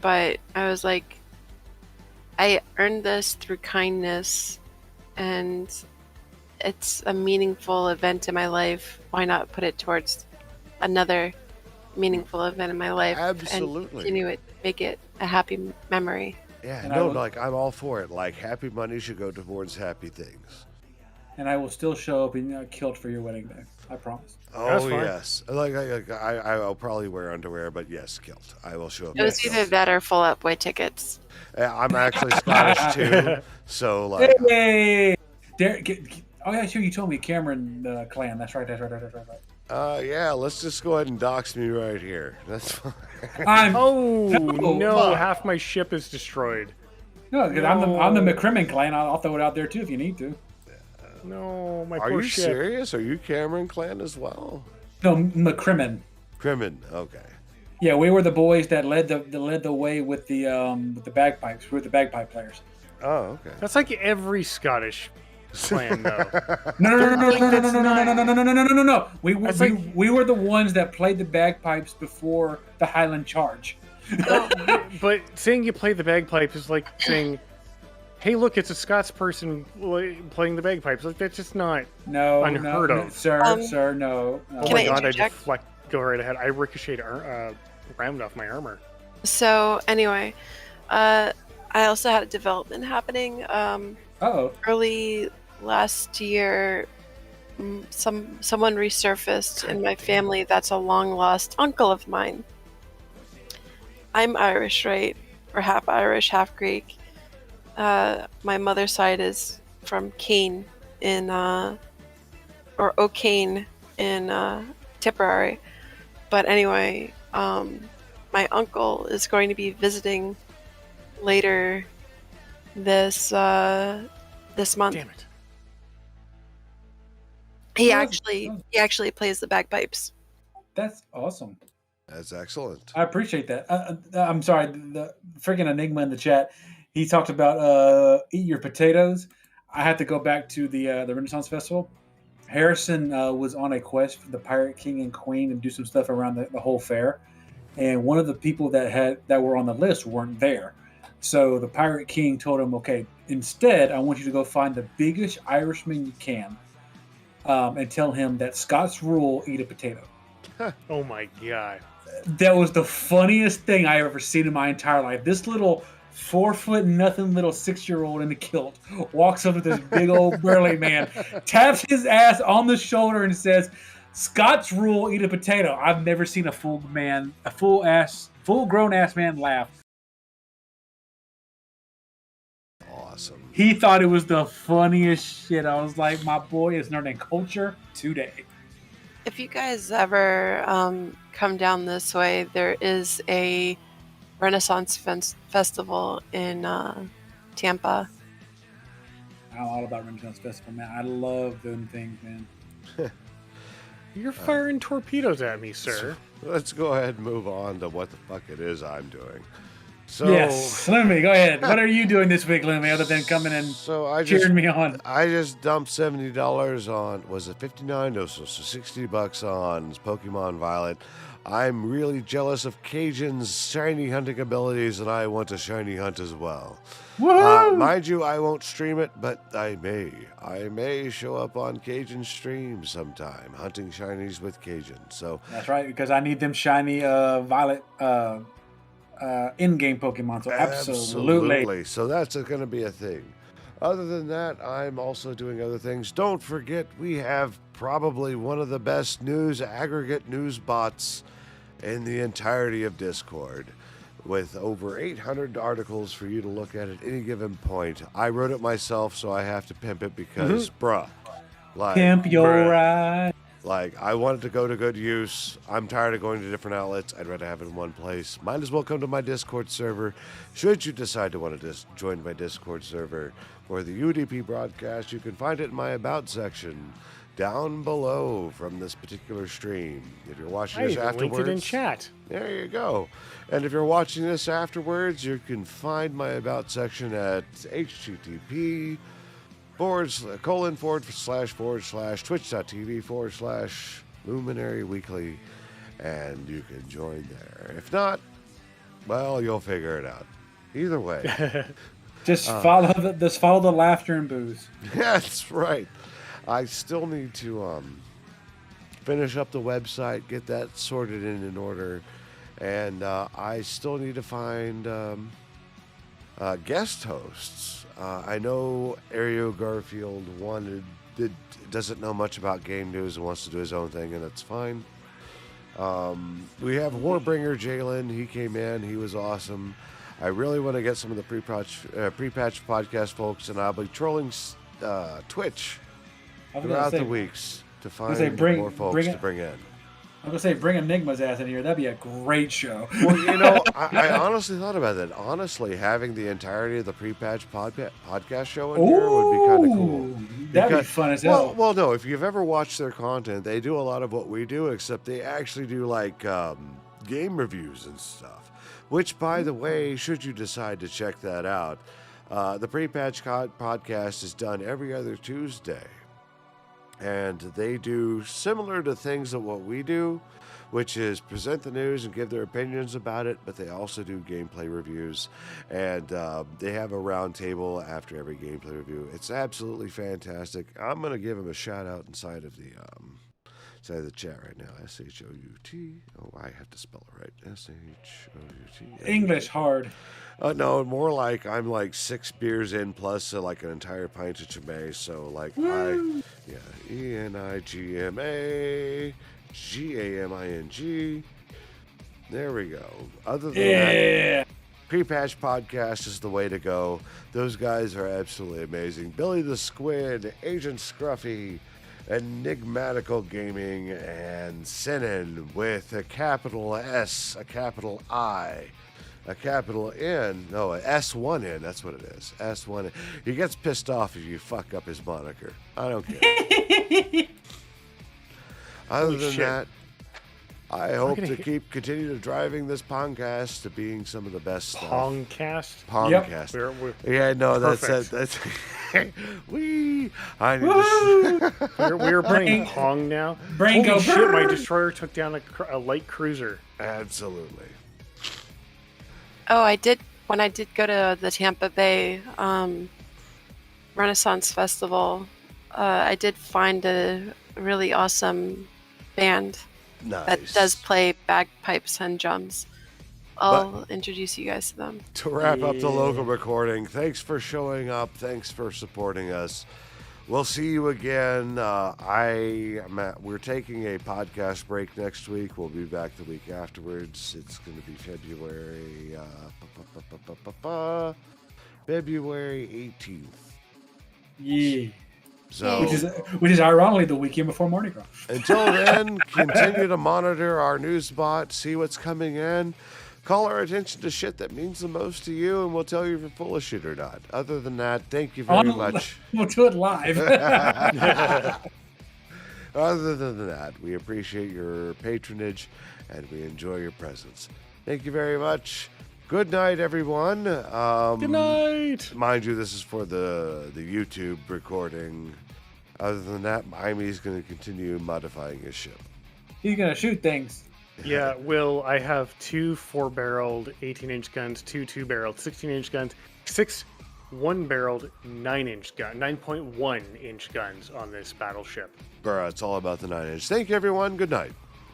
but I was like, I earned this through kindness, and it's a meaningful event in my life. Why not put it towards another meaningful event in my life? Absolutely. And continue it, make it a happy memory. Yeah, And no, I will- like, I'm all for it. Like, happy money should go towards happy things. And I will still show up in a kilt for your wedding day. I promise. That's Oh, fine. yes. Like, I'll probably wear underwear, but yes, kilt. I will show up. It was in a either kilt. that or full up way tickets. I'm actually Scottish, too. So, like, Hey! Oh, yeah, sure. You told me Cameron clan. That's right. yeah, let's just go ahead and dox me right here. That's fine. Oh, No, no, fuck. half my ship is destroyed. No, because I'm the McCrimmon clan. I'll throw it out there too if you need to. No, my Are poor you ship. serious? Are you Cameron clan as well? No, McCrimmon. Crimin, okay. Yeah, we were the boys that led the way with the bagpipes. We were the bagpipe players. Oh, okay. That's like every Scottish clan, though. No. We That's like- we were the ones that played the bagpipes before the Highland Charge. But saying you play the bagpipe is like saying, hey, look, it's a Scots person playing the bagpipes. Like, that's just not... No, Unheard no, of. sir, no. Oh Can my I god, interject? go right ahead. I ricocheted round off my armor. So anyway, I also had a development happening. Uh-oh. Early last year, someone resurfaced in my family that's a long lost uncle of mine. I'm Irish, right? Or half Irish, half Greek. My mother's side is from Cain or O'Kane in Tipperary. But anyway, my uncle is going to be visiting later this month. Damn it. He actually plays the bagpipes. That's awesome. That's excellent. I appreciate that. I'm sorry, the freaking Enigma in the chat. He talked about eat your potatoes. I had to go back to the Renaissance Festival. Harrison was on a quest for the Pirate King and Queen and do some stuff around the whole fair. And one of the people that were on the list weren't there. So the Pirate King told him, okay, instead, I want you to go find the biggest Irishman you can and tell him that Scots rule, eat a potato. Oh my god. That was the funniest thing I ever seen in my entire life. This little 4-foot nothing little 6-year-old in a kilt walks up to this big old burly man, taps his ass on the shoulder and says, Scots rule, eat a potato. I've never seen a full grown ass man laugh. Awesome. He thought it was the funniest shit. I was like, my boy is learning culture today. If you guys ever come down this way, there is a Renaissance festival in Tampa. I know all about Renaissance Festival, man. I love them things, man. You're firing torpedoes at me, sir. Let's go ahead and move on to what the fuck it is I'm doing. So Yes, Lumi, go ahead. What are you doing this week, Lumi, other than coming and cheering me on? I just dumped $70 on, was it 59? No, so $60 on Pokemon Violet. I'm really jealous of Cajun's shiny hunting abilities, and I want to shiny hunt as well. Woohoo! Mind you, I won't stream it, but I may show up on Cajun stream sometime, hunting shinies with Cajun. So That's right, because I need them shiny Violet in-game Pokemon. So absolutely. So that's going to be a thing. Other than that, I'm also doing other things. Don't forget, we have probably one of the best aggregate news bots in the entirety of Discord, with over 800 articles for you to look at any given point. I wrote it myself, so I have to pimp it because, Pimp your ride. Like, I want it to go to good use. I'm tired of going to different outlets. I'd rather have it in one place. Might as well come to my Discord server. Should you decide to want to join my Discord server for the UDP broadcast, you can find it in my About section down below from this particular stream. If you're watching this afterwards, linked it in chat. There you go. And if you're watching this afterwards, you can find my About section at http /twitch.tv/Luminary Weekly, and you can join there. If not, well, you'll figure it out. Either way. Just follow the laughter and booze. That's right. I still need to finish up the website, get that sorted in order, and I still need to find guest hosts. I know Ario Garfield doesn't know much about game news and wants to do his own thing, and that's fine. We have Warbringer Jalen. He came in. He was awesome. I really want to get some of the pre-patch podcast folks, and I'll be trolling Twitch throughout the weeks to find more folks to bring in. I'm going to say, bring Enigma's ass in here. That'd be a great show. Well, I honestly thought about that. Honestly, having the entirety of the pre-patch podcast show in here would be kind of cool. That'd be fun as hell. Well, no, if you've ever watched their content, they do a lot of what we do, except they actually do, like, game reviews and stuff. Which, by the way, should you decide to check that out, the pre-patch podcast is done every other Tuesday. And they do similar to things that what we do, which is present the news and give their opinions about it, but they also do gameplay reviews. And they have a round table after every gameplay review. It's absolutely fantastic. I'm going to give them a shout out inside of the chat right now. S-H-O-U-T. Oh, I have to spell it right. S-H-O-U-T. English hard. No, more like I'm like 6 beers in plus like an entire pint of Chimay. So like ENIGMA-GAMING. There we go. Other than that, pre-patch podcast is the way to go. Those guys are absolutely amazing. Billy the Squid, Agent Scruffy, Enigmatical Gaming, and Sinan with a capital S, a capital I, a capital N, no, a S1N, that's what it is, S1N. He gets pissed off if you fuck up his moniker. I don't care. Other than that, I hope to continue to driving this Pongcast to being some of the best stuff. Pongcast? Pongcast. Yep. Yeah, no, Perfect. that's I need we're playing Pong now. Holy shit, my destroyer took down a light cruiser. Absolutely. Oh, when I did go to the Tampa Bay Renaissance Festival, I did find a really awesome band that does play bagpipes and drums. I'll introduce you guys to them. To wrap up the local recording, thanks for showing up. Thanks for supporting us. We'll see you again. We're taking a podcast break next week. We'll be back the week afterwards. It's going to be February 18th. Yeah. So, which is ironically the weekend before Mardi Gras. Until then, continue to monitor our news bot, see what's coming in. Call our attention to shit that means the most to you, and we'll tell you if you're full of shit or not. Other than that, thank you very much. We'll do it live. Other than that, we appreciate your patronage, and we enjoy your presence. Thank you very much. Good night, everyone. Good night. Mind you, this is for the YouTube recording. Other than that, Miami's going to continue modifying his ship. He's gonna shoot things. Yeah, Will, I have 2 4-barreled 18-inch guns, 2 2-barreled 16-inch guns, 6 1-barreled 9.1-inch guns on this battleship. Bruh, it's all about the 9-inch. Thank you, everyone. Good night.